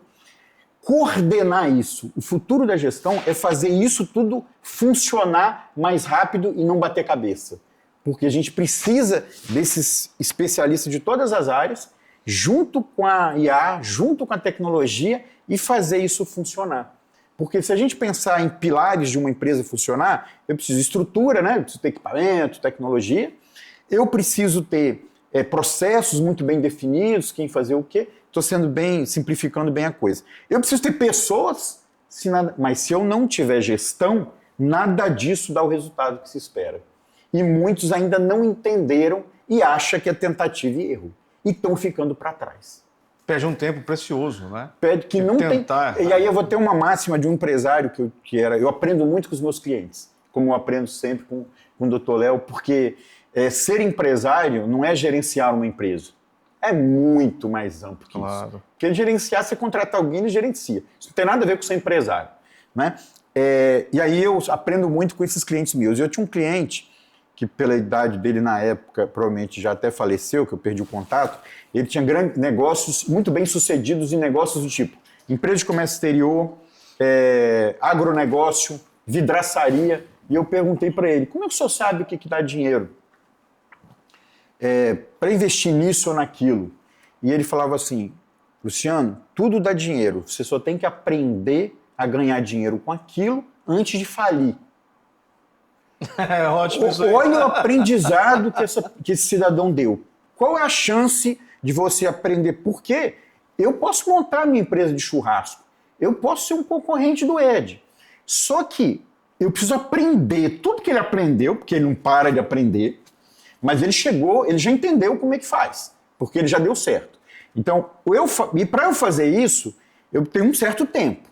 coordenar isso. O futuro da gestão é fazer isso tudo funcionar mais rápido e não bater cabeça. Porque a gente precisa desses especialistas de todas as áreas, junto com a IA, junto com a tecnologia, e fazer isso funcionar. Porque se a gente pensar em pilares de uma empresa funcionar, eu preciso de estrutura, né? Eu preciso ter equipamento, tecnologia, eu preciso ter processos muito bem definidos, quem fazer o quê. Estou simplificando bem a coisa. Eu preciso ter pessoas, mas se eu não tiver gestão, nada disso dá o resultado que se espera. E muitos ainda não entenderam e acham que é tentativa e erro. E estão ficando para trás. Perde um tempo precioso, né? Pede que não tem. E aí eu vou ter uma máxima de um empresário eu aprendo muito com os meus clientes, como eu aprendo sempre com o Dr. Léo, porque ser empresário não é gerenciar uma empresa. É muito mais amplo que isso. Porque gerenciar, você contratar alguém e gerencia. Isso não tem nada a ver com ser empresário, né? E aí eu aprendo muito com esses clientes meus. Eu tinha um cliente que pela idade dele na época, provavelmente já até faleceu, que eu perdi o contato, ele tinha grandes negócios, muito bem sucedidos em negócios do tipo empresa de comércio exterior, agronegócio, vidraçaria, e eu perguntei para ele, como é que o senhor sabe o que dá dinheiro para investir nisso ou naquilo? E ele falava assim, Luciano, tudo dá dinheiro, você só tem que aprender a ganhar dinheiro com aquilo antes de falir. É ótimo isso aí. Olha o aprendizado que esse cidadão deu. Qual é a chance de você aprender? Porque eu posso montar a minha empresa de churrasco. Eu posso ser um concorrente do Ed. Só que eu preciso aprender tudo que ele aprendeu, porque ele não para de aprender, mas ele já entendeu como é que faz, porque ele já deu certo. Então, e para eu fazer isso, eu tenho um certo tempo.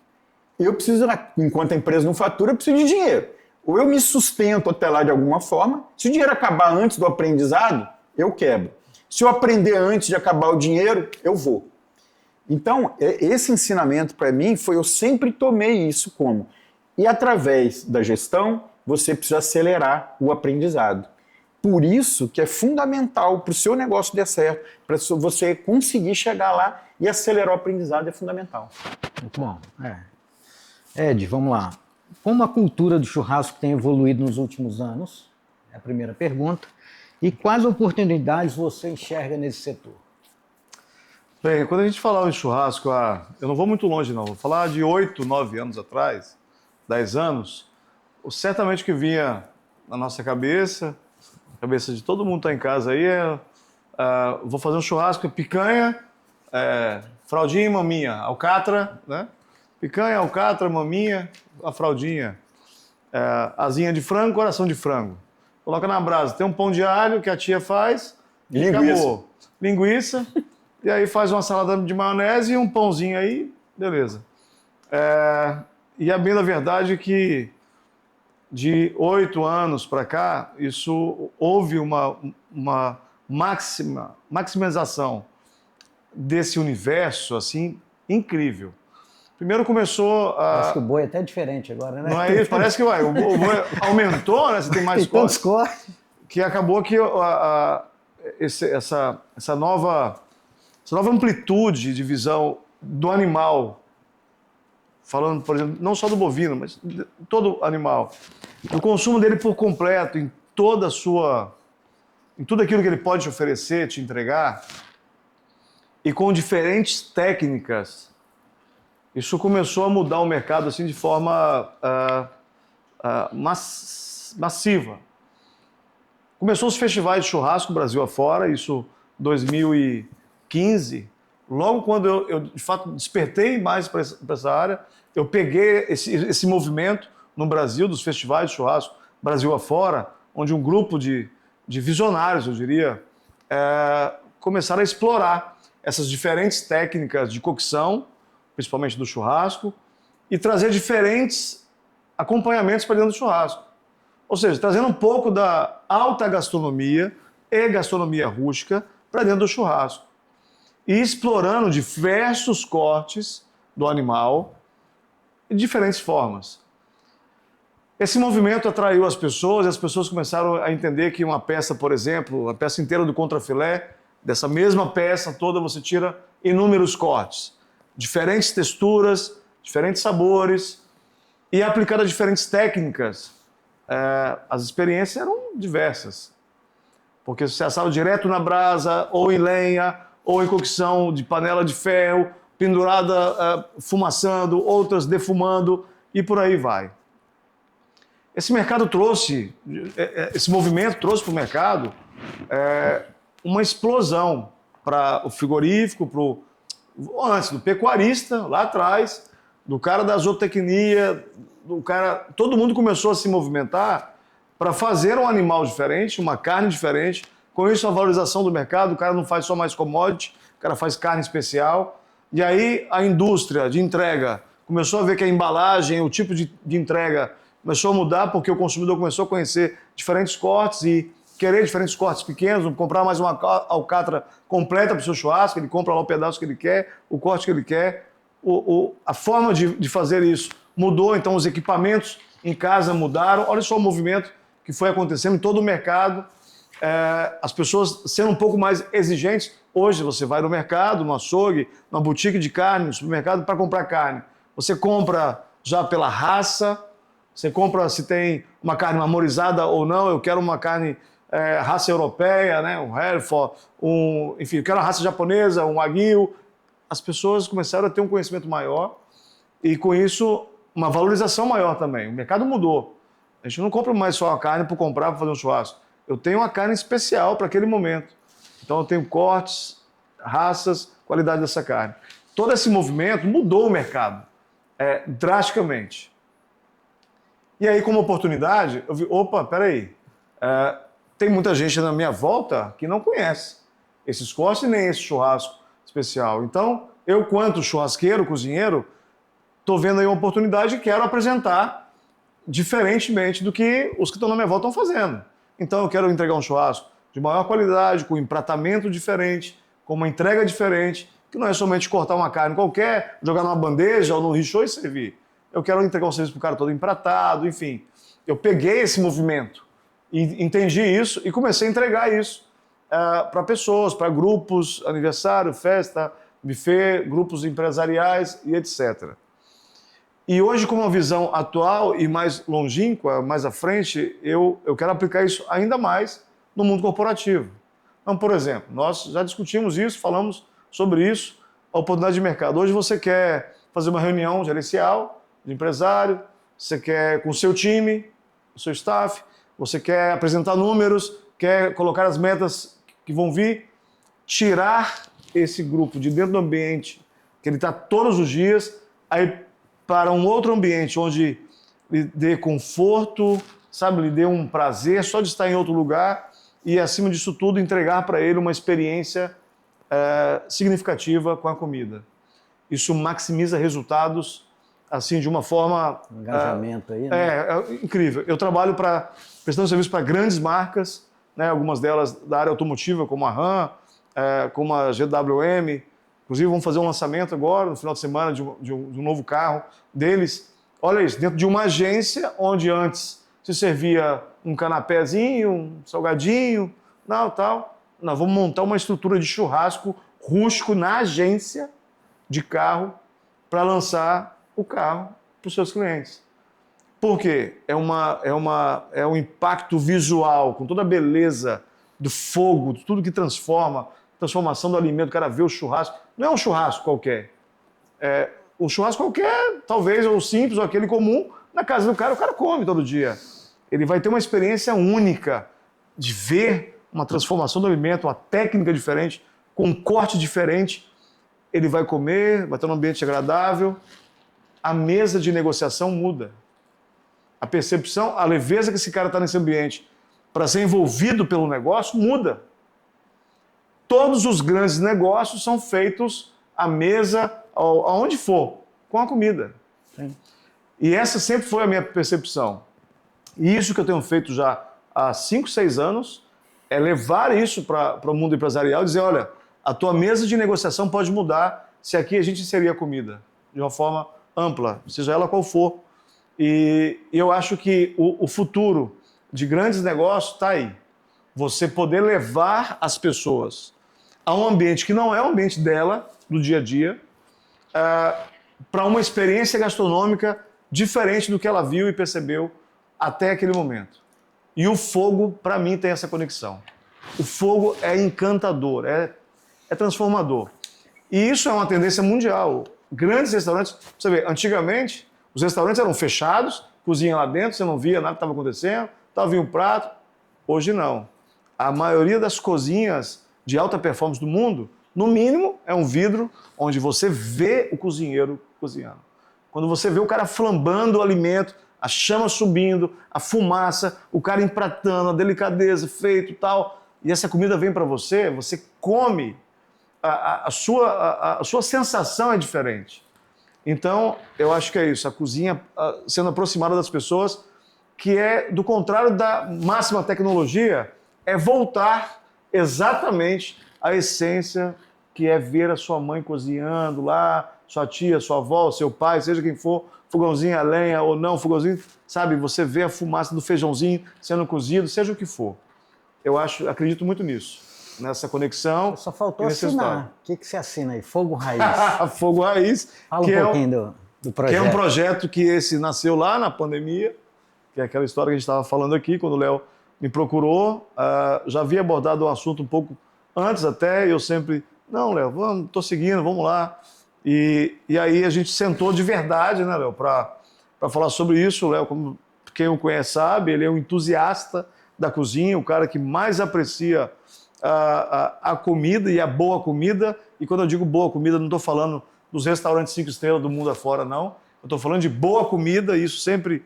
Eu preciso, enquanto a empresa não fatura, eu preciso de dinheiro. Ou eu me sustento até lá de alguma forma. Se o dinheiro acabar antes do aprendizado, eu quebro. Se eu aprender antes de acabar o dinheiro, eu vou. Então, esse ensinamento para mim eu sempre tomei isso como. E através da gestão, você precisa acelerar o aprendizado. Por isso que é fundamental para o seu negócio dar certo, para você conseguir chegar lá e acelerar o aprendizado é fundamental. Muito bom. Ed, vamos lá. Como a cultura do churrasco tem evoluído nos últimos anos? É a primeira pergunta. E quais oportunidades você enxerga nesse setor? Bem, quando a gente falava de churrasco, eu não vou muito longe não, vou falar de 8, 9 anos atrás, 10 anos, certamente o que vinha na nossa cabeça, na cabeça de todo mundo que está em casa aí, vou fazer um churrasco, picanha, fraldinha e maminha, alcatra, né? Picanha, alcatra, maminha, a fraldinha, asinha de frango, coração de frango. Coloca na brasa. Tem um pão de alho que a tia faz. Linguiça. Acabou. Linguiça. E aí faz uma salada de maionese e um pãozinho aí, beleza. E a bem da verdade é que de 8 anos para cá, houve uma maximização desse universo assim incrível. Primeiro começou a... Acho que o boi é até diferente agora, né? Não é isso? Parece que o boi aumentou, né? Você tem mais tantos cortes. cortes. Que acabou que essa nova amplitude de visão do animal, falando, por exemplo, não só do bovino, mas de todo animal, o consumo dele por completo, em tudo aquilo que ele pode te oferecer, te entregar, e com diferentes técnicas, isso começou a mudar o mercado assim de forma massiva. Começou os festivais de churrasco Brasil afora, isso 2015. Logo quando eu de fato despertei mais para essa área, eu peguei esse movimento no Brasil dos festivais de churrasco Brasil afora, onde um grupo de visionários, eu diria, começaram a explorar essas diferentes técnicas de cocção, principalmente do churrasco, e trazer diferentes acompanhamentos para dentro do churrasco. Ou seja, trazendo um pouco da alta gastronomia e gastronomia rústica para dentro do churrasco. E explorando diversos cortes do animal de diferentes formas. Esse movimento atraiu as pessoas e as pessoas começaram a entender que uma peça, por exemplo, a peça inteira do contrafilé, dessa mesma peça toda você tira inúmeros cortes, diferentes texturas, diferentes sabores e aplicada a diferentes técnicas. As experiências eram diversas, porque você assava direto na brasa, ou em lenha, ou em cocção de panela de ferro, pendurada, fumaçando, outras defumando, e por aí vai. Esse movimento trouxe para o mercado uma explosão para o frigorífico, antes do pecuarista, lá atrás, do cara da zootecnia, todo mundo começou a se movimentar para fazer um animal diferente, uma carne diferente. Com isso, a valorização do mercado, o cara não faz só mais commodity, o cara faz carne especial. E aí a indústria de entrega começou a ver que a embalagem, o tipo de entrega começou a mudar, porque o consumidor começou a conhecer diferentes cortes e querer diferentes cortes pequenos, não comprar mais uma alcatra completa para o seu churrasco, ele compra lá o pedaço que ele quer, o corte que ele quer. A forma de fazer isso mudou, então os equipamentos em casa mudaram. Olha só o movimento que foi acontecendo em todo o mercado. As pessoas sendo um pouco mais exigentes. Hoje você vai no mercado, no açougue, na boutique de carne, no supermercado para comprar carne. Você compra já pela raça, você compra se tem uma carne marmorizada ou não. Eu quero uma carne raça europeia, né? Um Hereford, enfim, eu quero uma raça japonesa, um Wagyu. As pessoas começaram a ter um conhecimento maior e com isso uma valorização maior também. O mercado mudou. A gente não compra mais só a carne para comprar, para fazer um churrasco. Eu tenho uma carne especial para aquele momento. Então eu tenho cortes, raças, qualidade dessa carne. Todo esse movimento mudou o mercado drasticamente. E aí, como oportunidade, eu vi, opa, peraí, tem muita gente na minha volta que não conhece esses cortes nem esse churrasco especial. Então, eu, quanto churrasqueiro, cozinheiro, estou vendo aí uma oportunidade e quero apresentar diferentemente do que os que estão na minha volta estão fazendo. Então, eu quero entregar um churrasco de maior qualidade, com um empratamento diferente, com uma entrega diferente, que não é somente cortar uma carne qualquer, jogar numa bandeja ou no richô e servir. Eu quero entregar um serviço para o cara todo empratado, enfim. Eu peguei esse movimento, e entendi isso e comecei a entregar isso para pessoas, para grupos, aniversário, festa, buffet, grupos empresariais e etc. E hoje, com uma visão atual e mais longínqua, mais à frente, eu quero aplicar isso ainda mais no mundo corporativo. Então, por exemplo, nós já discutimos isso, falamos sobre isso, a oportunidade de mercado. Hoje você quer fazer uma reunião gerencial, de empresário, você quer com o seu time, o seu staff, você quer apresentar números, quer colocar as metas que vão vir, tirar esse grupo de dentro do ambiente que ele está todos os dias, aí para um outro ambiente onde lhe dê conforto, sabe, lhe dê um prazer só de estar em outro lugar e, acima disso tudo, entregar para ele uma experiência significativa com a comida. Isso maximiza resultados assim, de uma forma... Engajamento aí, né? É incrível. Eu trabalho prestando serviço para grandes marcas, né, algumas delas da área automotiva, como a RAM, como a GWM. Inclusive, vamos fazer um lançamento agora, no final de semana, de um novo carro deles. Olha isso, dentro de uma agência onde antes se servia um canapézinho, um salgadinho, tal. Nós vamos montar uma estrutura de churrasco rústico na agência de carro para lançar o carro para os seus clientes. Por quê? É um impacto visual, com toda a beleza do fogo, de tudo que transforma, transformação do alimento, o cara vê o churrasco. Não é um churrasco qualquer. O churrasco qualquer, talvez, ou simples, ou aquele comum, na casa do cara, o cara come todo dia. Ele vai ter uma experiência única de ver uma transformação do alimento, uma técnica diferente, com um corte diferente. Ele vai comer, vai ter um ambiente agradável. A mesa de negociação muda. A percepção, a leveza que esse cara está nesse ambiente para ser envolvido pelo negócio muda. Todos os grandes negócios são feitos à mesa, aonde for, com a comida. Sim. E essa sempre foi a minha percepção. E isso que eu tenho feito já há 5, 6 anos é levar isso para o mundo empresarial e dizer, olha, a tua mesa de negociação pode mudar se aqui a gente inserir a comida de uma forma ampla, seja ela qual for. E eu acho que o futuro de grandes negócios está aí. Você poder levar as pessoas a um ambiente que não é o ambiente dela, do dia a dia, para uma experiência gastronômica diferente do que ela viu e percebeu até aquele momento. E o fogo, para mim, tem essa conexão. O fogo é encantador, é transformador. E isso é uma tendência mundial. Grandes restaurantes, você vê, antigamente, os restaurantes eram fechados, cozinha lá dentro, você não via nada que estava acontecendo, vinha um prato. Hoje não. A maioria das cozinhas de alta performance do mundo, no mínimo, é um vidro onde você vê o cozinheiro cozinhando. Quando você vê o cara flambando o alimento, a chama subindo, a fumaça, o cara empratando, a delicadeza, feito tal, e essa comida vem para você, você come, a sua sensação é diferente. Então, eu acho que é isso, a cozinha sendo aproximada das pessoas, que é, do contrário da máxima tecnologia, é voltar exatamente à essência, que é ver a sua mãe cozinhando lá, sua tia, sua avó, seu pai, seja quem for, fogãozinho a lenha ou não, fogãozinho, sabe? Você vê a fumaça do feijãozinho sendo cozido, seja o que for. Eu acredito muito nisso, nessa conexão. Só faltou assinar. O que você assina aí? Fogo Raiz. Fogo Raiz. Fala um pouquinho do projeto. Que é um projeto que esse nasceu lá na pandemia, que é aquela história que a gente estava falando aqui, quando o Léo me procurou. Já havia abordado o assunto um pouco antes até, e eu sempre, não, Léo, estou seguindo, vamos lá. E aí a gente sentou de verdade, né, Léo, para falar sobre isso. O Léo, como quem o conhece sabe, ele é um entusiasta da cozinha, o cara que mais aprecia a comida e a boa comida. E quando eu digo boa comida, não estou falando dos restaurantes 5 estrelas do mundo afora, não. Eu estou falando de boa comida, e isso sempre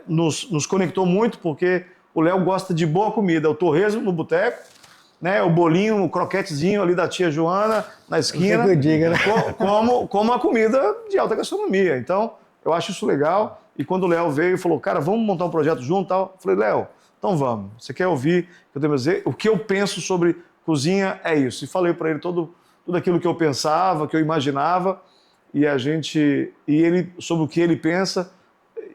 nos conectou muito, porque o Léo gosta de boa comida. É o torresmo no boteco, né, o bolinho, o croquetezinho ali da tia Joana na esquina, que eu diga, né? como a comida de alta gastronomia. Então, eu acho isso legal. E quando o Léo veio e falou, cara, vamos montar um projeto junto, tal, eu falei, Léo, então vamos. Você quer ouvir o que eu tenho a dizer? O que eu penso sobre cozinha é isso. E falei para ele tudo aquilo que eu pensava, que eu imaginava, e ele sobre o que ele pensa,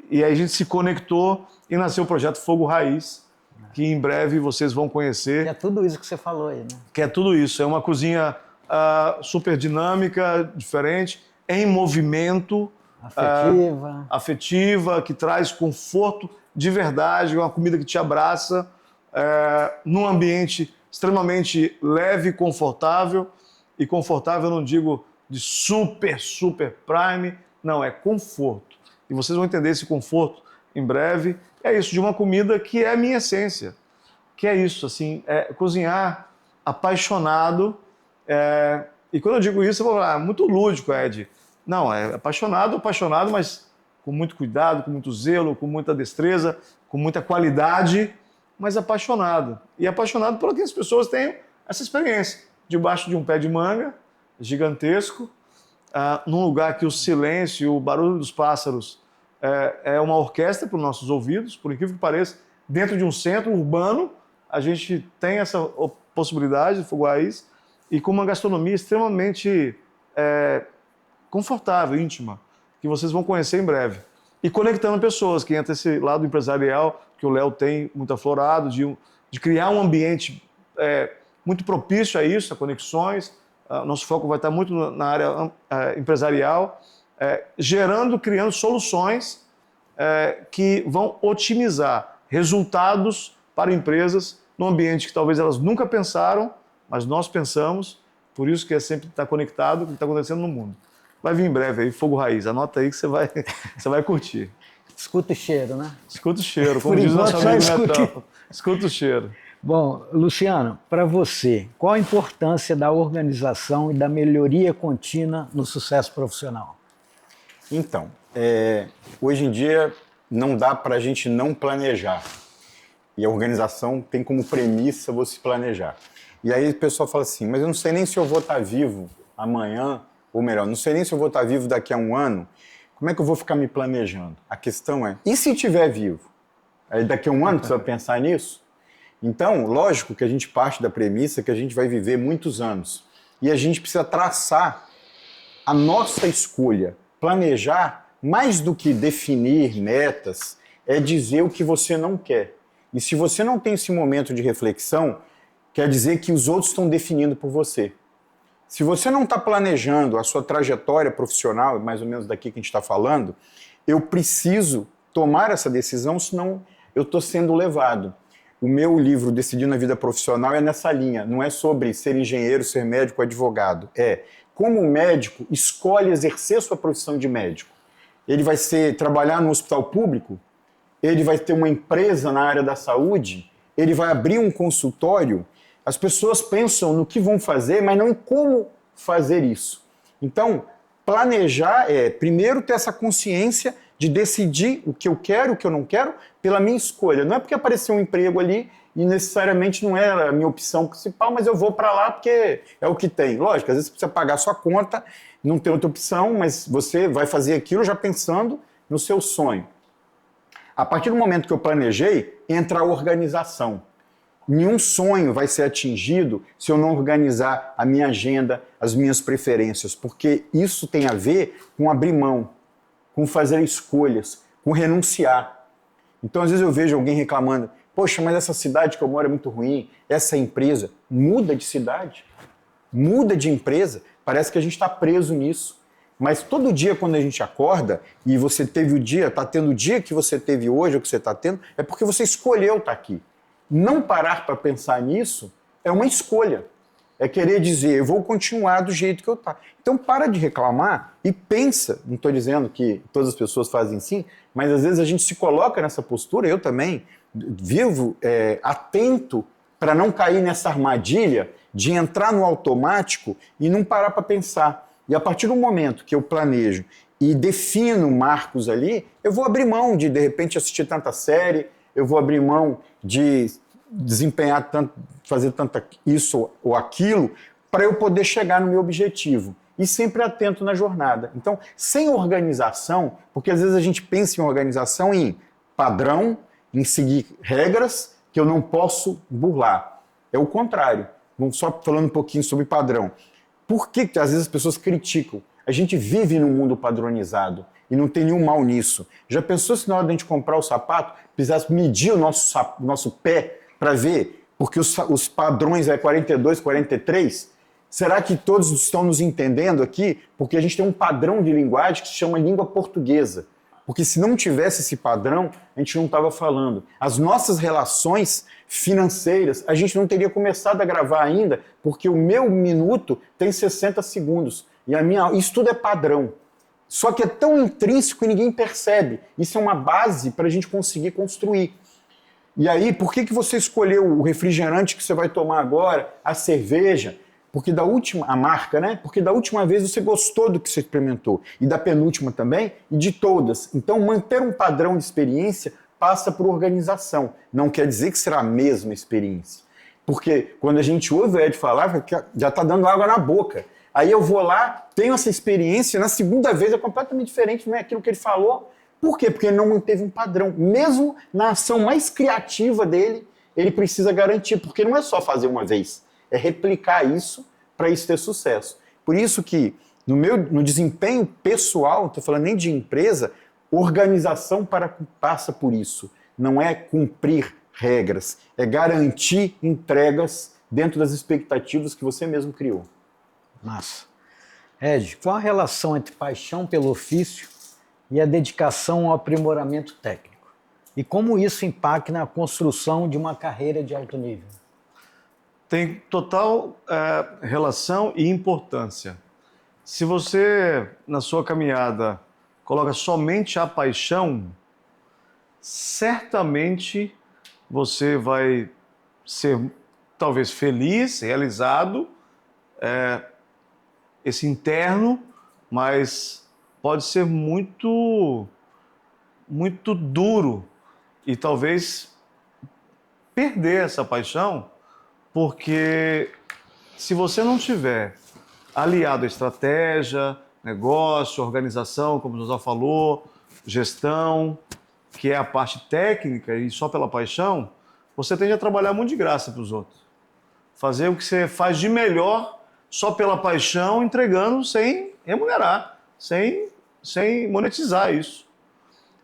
e aí a gente se conectou e nasceu o projeto Fogo Raiz, que em breve vocês vão conhecer. Que é tudo isso que você falou aí, né? Que é tudo isso. É uma cozinha super dinâmica, diferente, em movimento. Afetiva, que traz conforto de verdade, uma comida que te abraça, num ambiente extremamente leve e confortável. E confortável eu não digo de super prime, não, é conforto. E vocês vão entender esse conforto em breve. É isso, de uma comida que é a minha essência. Que é isso, assim, cozinhar apaixonado. E quando eu digo isso, eu vou falar, muito lúdico, Ed. Não, é apaixonado, mas com muito cuidado, com muito zelo, com muita destreza, com muita qualidade, mas apaixonado. E apaixonado por que as pessoas tenham essa experiência. Debaixo de um pé de manga gigantesco, num lugar que o silêncio e o barulho dos pássaros é uma orquestra para os nossos ouvidos, por incrível que pareça, dentro de um centro urbano, a gente tem essa possibilidade de Fogo Raiz, e com uma gastronomia extremamente confortável, íntima, que vocês vão conhecer em breve. E conectando pessoas, que entra esse lado empresarial que o Léo tem muito aflorado, de criar um ambiente muito propício a isso, a conexões. Nosso foco vai estar muito na área empresarial, criando soluções que vão otimizar resultados para empresas num ambiente que talvez elas nunca pensaram, mas nós pensamos, por isso que sempre estar conectado com o que está acontecendo no mundo. Vai vir em breve aí, Fogo Raiz. Anota aí que você vai curtir. Escuta o cheiro, né? Escuta o cheiro, como diz o nosso amigo Netão. Escuta o cheiro. Bom, Luciano, para você, qual a importância da organização e da melhoria contínua no sucesso profissional? Então, hoje em dia não dá para a gente não planejar. E a organização tem como premissa você planejar. E aí o pessoal fala assim, mas eu não sei nem se eu vou estar vivo amanhã, ou melhor, não sei nem se eu vou estar vivo daqui a um ano, como é que eu vou ficar me planejando? A questão é, e se estiver vivo? Aí daqui a um ano você vai pensar nisso? Então, lógico que a gente parte da premissa que a gente vai viver muitos anos. E a gente precisa traçar a nossa escolha. Planejar, mais do que definir metas, é dizer o que você não quer. E se você não tem esse momento de reflexão, quer dizer que os outros estão definindo por você. Se você não está planejando a sua trajetória profissional, mais ou menos daqui que a gente está falando, eu preciso tomar essa decisão, senão eu estou sendo levado. O meu livro Decidindo a Vida Profissional é nessa linha, não é sobre ser engenheiro, ser médico, advogado. É como o médico escolhe exercer sua profissão de médico. Ele vai trabalhar no hospital público, ele vai ter uma empresa na área da saúde, ele vai abrir um consultório. As pessoas pensam no que vão fazer, mas não como fazer isso. Então, planejar primeiro, ter essa consciência de decidir o que eu quero, o que eu não quero, pela minha escolha. Não é porque apareceu um emprego ali e necessariamente não era a minha opção principal, mas eu vou para lá porque é o que tem. Lógico, às vezes você precisa pagar a sua conta, não tem outra opção, mas você vai fazer aquilo já pensando no seu sonho. A partir do momento que eu planejei, entra a organização. Nenhum sonho vai ser atingido se eu não organizar a minha agenda, as minhas preferências, porque isso tem a ver com abrir mão, com fazer escolhas, com renunciar. Então, às vezes eu vejo alguém reclamando, poxa, mas essa cidade que eu moro é muito ruim, essa empresa, muda de cidade, muda de empresa, parece que a gente está preso nisso. Mas todo dia quando a gente acorda, e você teve o dia, está tendo o dia que você teve hoje, ou que você está tendo, é porque você escolheu estar aqui. Não parar para pensar nisso é uma escolha. É querer dizer, eu vou continuar do jeito que eu estou. Então para de reclamar e pensa. Não estou dizendo que todas as pessoas fazem assim, mas às vezes a gente se coloca nessa postura, eu também vivo atento para não cair nessa armadilha de entrar no automático e não parar para pensar. E a partir do momento que eu planejo e defino marcos ali, eu vou abrir mão de repente assistir tanta série, eu vou abrir mão de desempenhar tanto, fazer tanto isso ou aquilo, para eu poder chegar no meu objetivo. E sempre atento na jornada. Então, sem organização, porque às vezes a gente pensa em organização em padrão, em seguir regras que eu não posso burlar. É o contrário. Vamos só falando um pouquinho sobre padrão. Por que às vezes as pessoas criticam? A gente vive num mundo padronizado e não tem nenhum mal nisso. Já pensou se na hora de a gente comprar o sapato, precisasse medir o nosso pé para ver? Porque os padrões é 42, 43? Será que todos estão nos entendendo aqui? Porque a gente tem um padrão de linguagem que se chama língua portuguesa. Porque se não tivesse esse padrão, a gente não estava falando. As nossas relações financeiras, a gente não teria começado a gravar ainda, porque o meu minuto tem 60 segundos. E isso tudo é padrão. Só que é tão intrínseco e ninguém percebe. Isso é uma base para a gente conseguir construir. E aí, por que você escolheu o refrigerante que você vai tomar agora, a cerveja? Porque a marca, né? Porque da última vez você gostou do que você experimentou. E da penúltima também, e de todas. Então, manter um padrão de experiência passa por organização. Não quer dizer que será a mesma experiência. Porque quando a gente ouve o Ed falar, já está dando água na boca. Aí eu vou lá, tenho essa experiência, na segunda vez é completamente diferente, não é aquilo que ele falou. Por quê? Porque ele não manteve um padrão. Mesmo na ação mais criativa dele, ele precisa garantir, porque não é só fazer uma vez, é replicar isso para isso ter sucesso. Por isso que no desempenho pessoal, não estou falando nem de empresa, organização passa por isso. Não é cumprir regras, é garantir entregas dentro das expectativas que você mesmo criou. Massa. Ed, qual a relação entre paixão pelo ofício e a dedicação ao aprimoramento técnico? E como isso impacta na construção de uma carreira de alto nível? Tem total relação e importância. Se você, na sua caminhada, coloca somente a paixão, certamente você vai ser talvez feliz, realizado, esse interno, mas pode ser muito, muito duro e talvez perder essa paixão, porque se você não tiver aliado à estratégia, negócio, organização, como o José falou, gestão, que é a parte técnica e só pela paixão, você tende a trabalhar muito de graça para os outros. Fazer o que você faz de melhor só pela paixão, entregando sem remunerar, sem monetizar isso.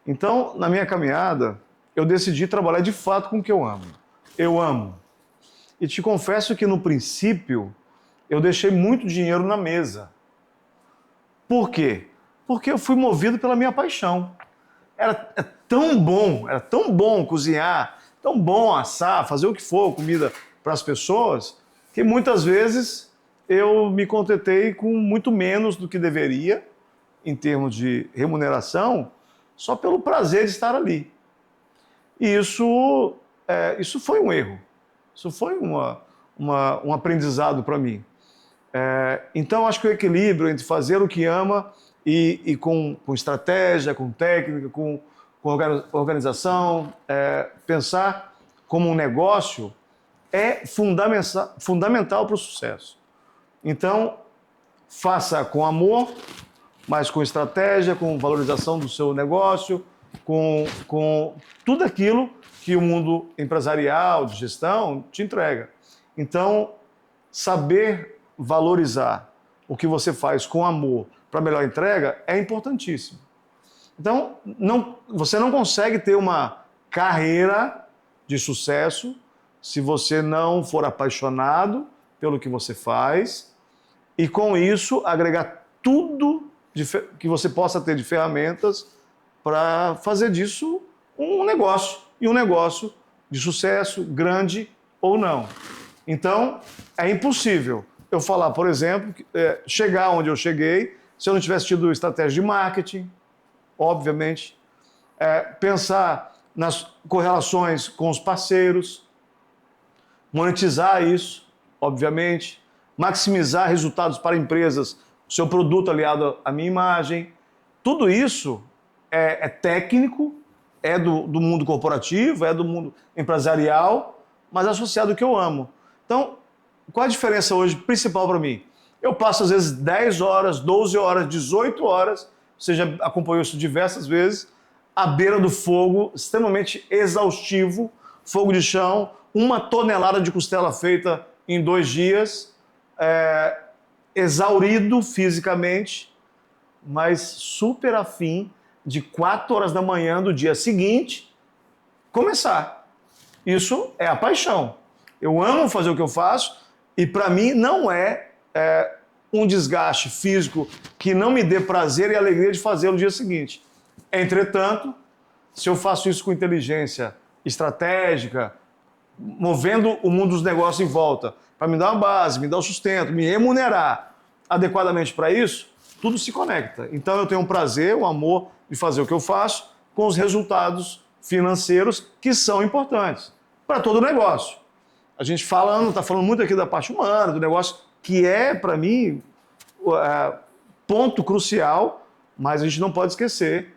Então, na minha caminhada, eu decidi trabalhar de fato com o que eu amo. Eu amo. E te confesso que no princípio, eu deixei muito dinheiro na mesa. Por quê? Porque eu fui movido pela minha paixão. Era tão bom cozinhar, tão bom assar, fazer o que for, comida para as pessoas, que muitas vezes eu me contentei com muito menos do que deveria, em termos de remuneração, só pelo prazer de estar ali. E isso foi um erro. Isso foi um aprendizado para mim. Então, acho que o equilíbrio entre fazer o que ama e com estratégia, com técnica, com organização, pensar como um negócio é fundamental para o sucesso. Então, faça com amor, mas com estratégia, com valorização do seu negócio, com tudo aquilo que o mundo empresarial, de gestão, te entrega. Então, saber valorizar o que você faz com amor para melhor entrega é importantíssimo. Então, você não consegue ter uma carreira de sucesso se você não for apaixonado pelo que você faz e, com isso, agregar tudo que você possa ter de ferramentas para fazer disso um negócio, e um negócio de sucesso, grande ou não. Então, é impossível eu falar, por exemplo, chegar onde eu cheguei se eu não tivesse tido estratégia de marketing, obviamente, pensar nas correlações com os parceiros, monetizar isso, obviamente, maximizar resultados para empresas, seu produto aliado à minha imagem. Tudo isso é técnico, é do mundo corporativo, é do mundo empresarial, mas associado ao que eu amo. Então, qual a diferença hoje principal para mim? Eu passo às vezes 10 horas, 12 horas, 18 horas, você já acompanhou isso diversas vezes, à beira do fogo, extremamente exaustivo, fogo de chão, 1 tonelada de costela feita em 2 dias, exaurido fisicamente, mas super afim de 4 horas da manhã do dia seguinte começar. Isso é a paixão. Eu amo fazer o que eu faço e para mim não é um desgaste físico que não me dê prazer e alegria de fazer no dia seguinte. Entretanto, se eu faço isso com inteligência estratégica, movendo o mundo dos negócios em volta, para me dar uma base, me dar o sustento, me remunerar adequadamente para isso, tudo se conecta. Então eu tenho um prazer, um amor de fazer o que eu faço com os resultados financeiros que são importantes para todo o negócio. A gente está falando muito aqui da parte humana, do negócio, que é, para mim, ponto crucial, mas a gente não pode esquecer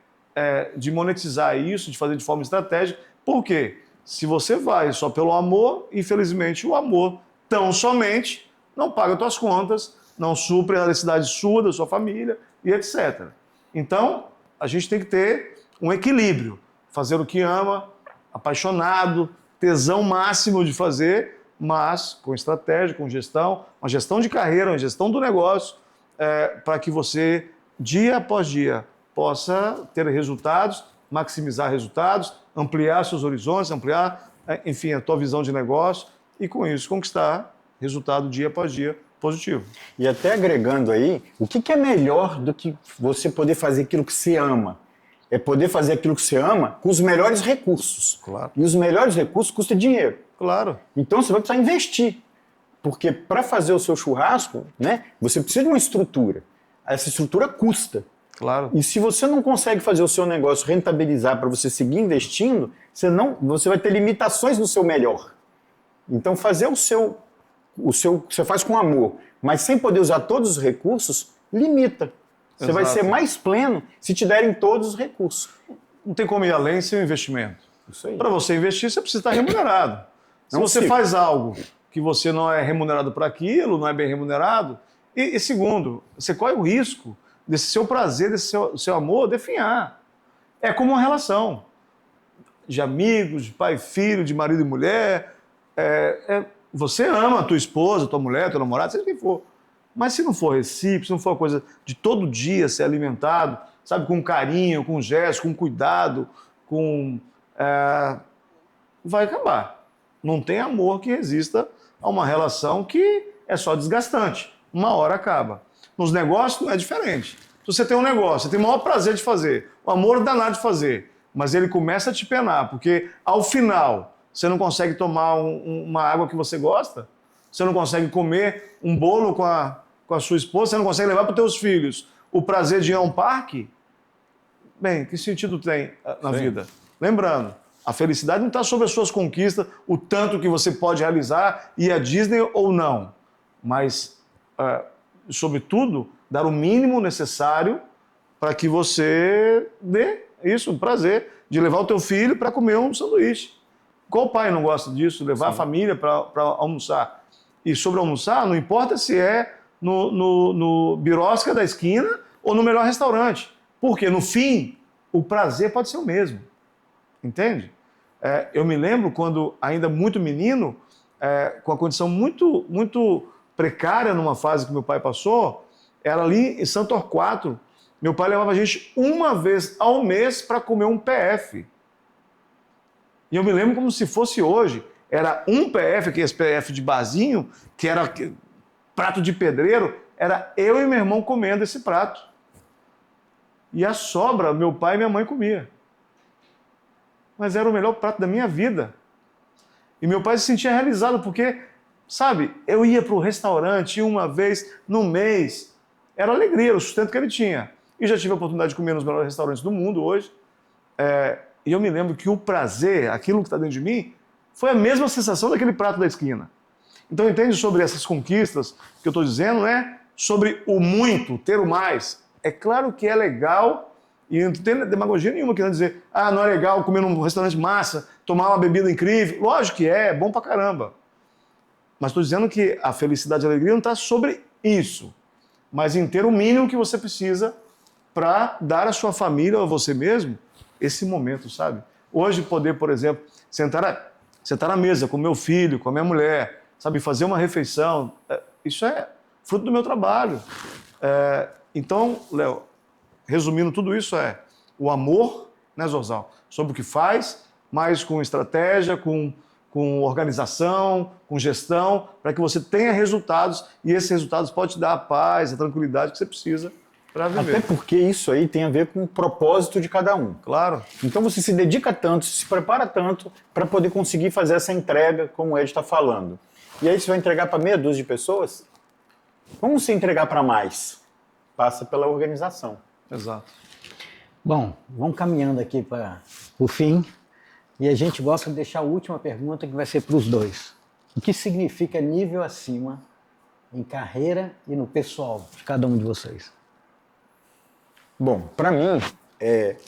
de monetizar isso, de fazer de forma estratégica. Por quê? Se você vai só pelo amor, infelizmente o amor tão somente não paga suas contas, não supre a necessidade sua, da sua família e etc. Então, a gente tem que ter um equilíbrio, fazer o que ama, apaixonado, tesão máximo de fazer, mas com estratégia, com gestão, uma gestão de carreira, uma gestão do negócio, para que você, dia após dia, possa ter resultados, maximizar resultados, ampliar seus horizontes, ampliar, enfim, a tua visão de negócio e, com isso, conquistar resultado dia após dia positivo. E até agregando aí, o que é melhor do que você poder fazer aquilo que você ama? É poder fazer aquilo que você ama com os melhores recursos. Claro. E os melhores recursos custam dinheiro. Claro. Então você vai precisar investir. Porque para fazer o seu churrasco, né, você precisa de uma estrutura. Essa estrutura custa. Claro. E se você não consegue fazer o seu negócio rentabilizar para você seguir investindo, você vai ter limitações no seu melhor. Então fazer o seu você faz com amor, mas sem poder usar todos os recursos, limita. Você Exato. vai ser mais pleno se te derem todos os recursos. Não tem como ir além sem o investimento. Isso aí. Para você investir, você precisa estar remunerado. Se Não você fica. faz algo que você não é remunerado para aquilo, não é bem remunerado, e segundo, você corre o risco desse seu prazer, desse seu amor definhar. É como uma relação de amigos, de pai e filho, de marido e mulher. Você ama a tua esposa, a tua mulher, teu namorado, seja quem for. Mas se não for recíproco, se não for uma coisa de todo dia ser alimentado, sabe, com carinho, com gesto, com cuidado, vai acabar. Não tem amor que resista a uma relação que é só desgastante. Uma hora acaba. Nos negócios não é diferente. Se você tem um negócio, você tem o maior prazer de fazer, o amor danado de fazer, mas ele começa a te penar, porque ao final você não consegue tomar uma água que você gosta, você não consegue comer um bolo com a sua esposa, você não consegue levar para os teus filhos o prazer de ir a um parque. Bem, que sentido tem na vida? Lembrando, a felicidade não está sobre as suas conquistas, o tanto que você pode realizar, ir à Disney ou não, mas, sobretudo, dar o mínimo necessário para que você dê isso, o prazer de levar o teu filho para comer um sanduíche. Qual pai não gosta disso? Levar a família para almoçar. E sobre almoçar, não importa se é no birosca da esquina ou no melhor restaurante. Porque, no fim, o prazer pode ser o mesmo. Entende? Eu me lembro quando, ainda muito menino, com a condição muito, muito precária numa fase que meu pai passou, era ali em Santo Torquato. Meu pai levava a gente uma vez ao mês para comer um PF. E eu me lembro como se fosse hoje. Era um PF, aquele PF de barzinho, que era prato de pedreiro, era eu e meu irmão comendo esse prato. E a sobra, meu pai e minha mãe comiam. Mas era o melhor prato da minha vida. E meu pai se sentia realizado, porque, sabe, eu ia para o restaurante uma vez no mês. Era alegria, o sustento que ele tinha. E já tive a oportunidade de comer nos melhores restaurantes do mundo hoje. E eu me lembro que o prazer, aquilo que está dentro de mim, foi a mesma sensação daquele prato da esquina. Então entende sobre essas conquistas que eu estou dizendo, né? Sobre o muito, ter o mais. É claro que é legal, e não tem demagogia nenhuma querendo dizer, não é legal comer num restaurante massa, tomar uma bebida incrível. Lógico que é bom pra caramba. Mas estou dizendo que a felicidade e a alegria não está sobre isso, mas em ter o mínimo que você precisa para dar à sua família ou a você mesmo esse momento, sabe? Hoje poder, por exemplo, sentar à mesa com meu filho, com a minha mulher, sabe, fazer uma refeição, isso é fruto do meu trabalho. Então, Léo, resumindo tudo isso, o amor, né, Zorzal, sobre o que faz, mas com estratégia, com organização, com gestão, para que você tenha resultados, e esses resultados podem te dar a paz, a tranquilidade que você precisa para viver. Até porque isso aí tem a ver com o propósito de cada um. Claro. Então você se dedica tanto, se prepara tanto para poder conseguir fazer essa entrega, como o Ed está falando. E aí você vai entregar para meia dúzia de pessoas? Como você entregar para mais? Passa pela organização. Exato. Bom, vamos caminhando aqui para o fim. E a gente gosta de deixar a última pergunta, que vai ser para os dois. O que significa nível acima em carreira e no pessoal de cada um de vocês? Bom, para mim,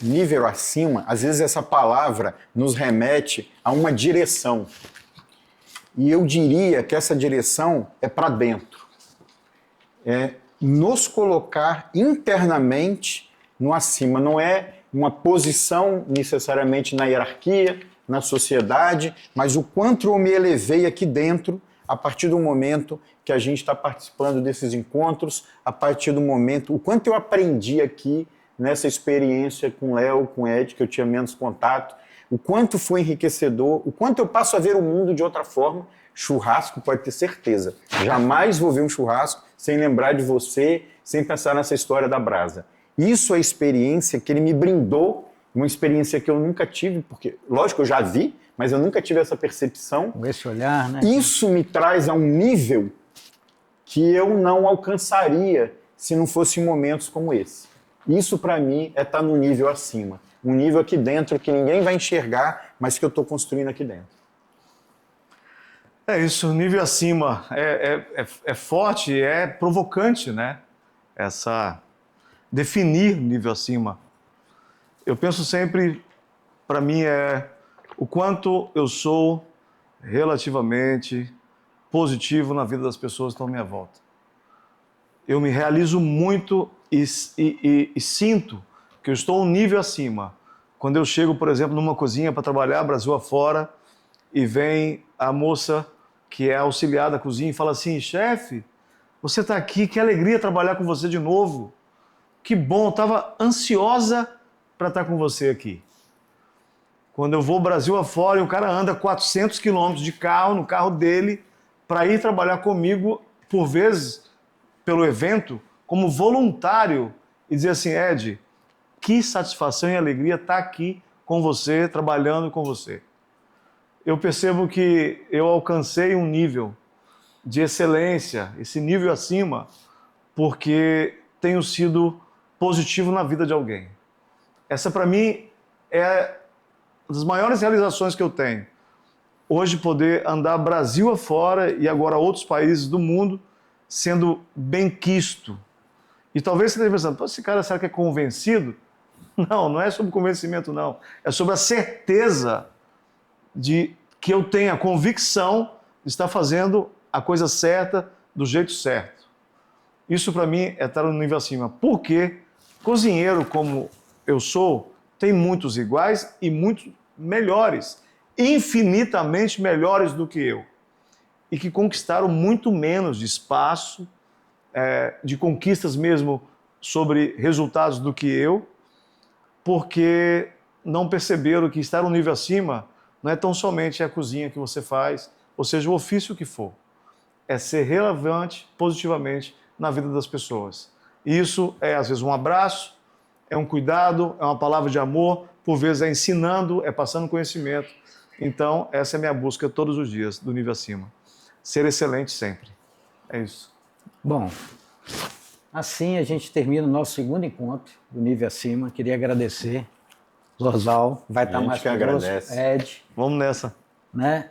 nível acima, às vezes essa palavra nos remete a uma direção. E eu diria que essa direção é para dentro. é nos colocar internamente no acima. Não é uma posição necessariamente na hierarquia, na sociedade, mas o quanto eu me elevei aqui dentro a partir do momento que a gente está participando desses encontros, a partir do momento, o quanto eu aprendi aqui nessa experiência com o Léo, com o Ed, que eu tinha menos contato, o quanto foi enriquecedor, o quanto eu passo a ver o mundo de outra forma. Churrasco, pode ter certeza. Jamais vou ver um churrasco sem lembrar de você, sem pensar nessa história da brasa. Isso é a experiência que ele me brindou, uma experiência que eu nunca tive, porque, lógico, eu já vi, mas eu nunca tive essa percepção. Com esse olhar, né? Isso me traz a um nível que eu não alcançaria se não fosse em momentos como esse. Isso, para mim, é estar no nível acima. Um nível aqui dentro que ninguém vai enxergar, mas que eu estou construindo aqui dentro. É isso, nível acima é forte, é provocante, né? Definir nível acima. Eu penso sempre, para mim, o quanto eu sou relativamente positivo na vida das pessoas que estão à minha volta. Eu me realizo muito e sinto que eu estou um nível acima. Quando eu chego, por exemplo, numa cozinha para trabalhar, Brasil afora, e vem a moça que é auxiliar da cozinha e fala assim: chefe, você está aqui, que alegria trabalhar com você de novo. Que bom, estava ansiosa para estar com você aqui. Quando eu vou Brasil afora e o cara anda 400 quilômetros de carro, no carro dele, para ir trabalhar comigo, por vezes, pelo evento, como voluntário, e dizer assim: Ed, que satisfação e alegria estar aqui com você, trabalhando com você. Eu percebo que eu alcancei um nível de excelência, esse nível acima, porque tenho sido positivo na vida de alguém. Essa, para mim, é uma das maiores realizações que eu tenho. Hoje, poder andar Brasil afora e agora outros países do mundo sendo benquisto. E talvez você esteja pensando: esse cara, será que é convencido? Não, não é sobre convencimento, não. É sobre a certeza de que eu tenho a convicção de estar fazendo a coisa certa, do jeito certo. Isso, para mim, é estar no nível acima. Porque cozinheiro, como eu sou, tem muitos iguais e muitos melhores, infinitamente melhores do que eu, e que conquistaram muito menos de espaço, de conquistas mesmo sobre resultados do que eu, porque não perceberam que estar um nível acima não é tão somente a cozinha que você faz, ou seja, o ofício que for. É ser relevante positivamente na vida das pessoas. E isso é, às vezes, um abraço, é um cuidado, é uma palavra de amor, por vezes é ensinando, é passando conhecimento. Então, essa é a minha busca todos os dias, do nível acima. Ser excelente sempre. É isso. Bom, assim a gente termina o nosso segundo encontro do nível acima. Queria agradecer. Zorzal vai estar mais conosco, Ed. Vamos nessa. Né?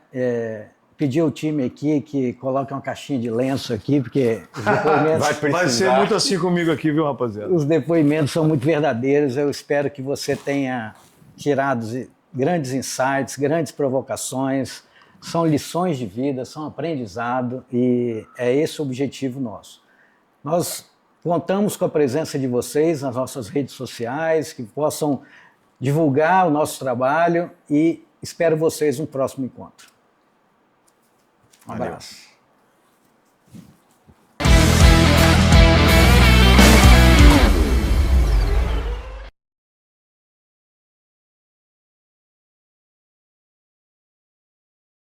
Pedir ao time aqui que coloque uma caixinha de lenço aqui, porque os depoimentos... Vai ser muito assim comigo aqui, viu, rapaziada? Os depoimentos são muito verdadeiros. Eu espero que você tenha tirado grandes insights, grandes provocações. São lições de vida, são aprendizado, e é esse o objetivo nosso. Nós contamos com a presença de vocês nas nossas redes sociais, que possam divulgar o nosso trabalho, e espero vocês no próximo encontro. Um abraço.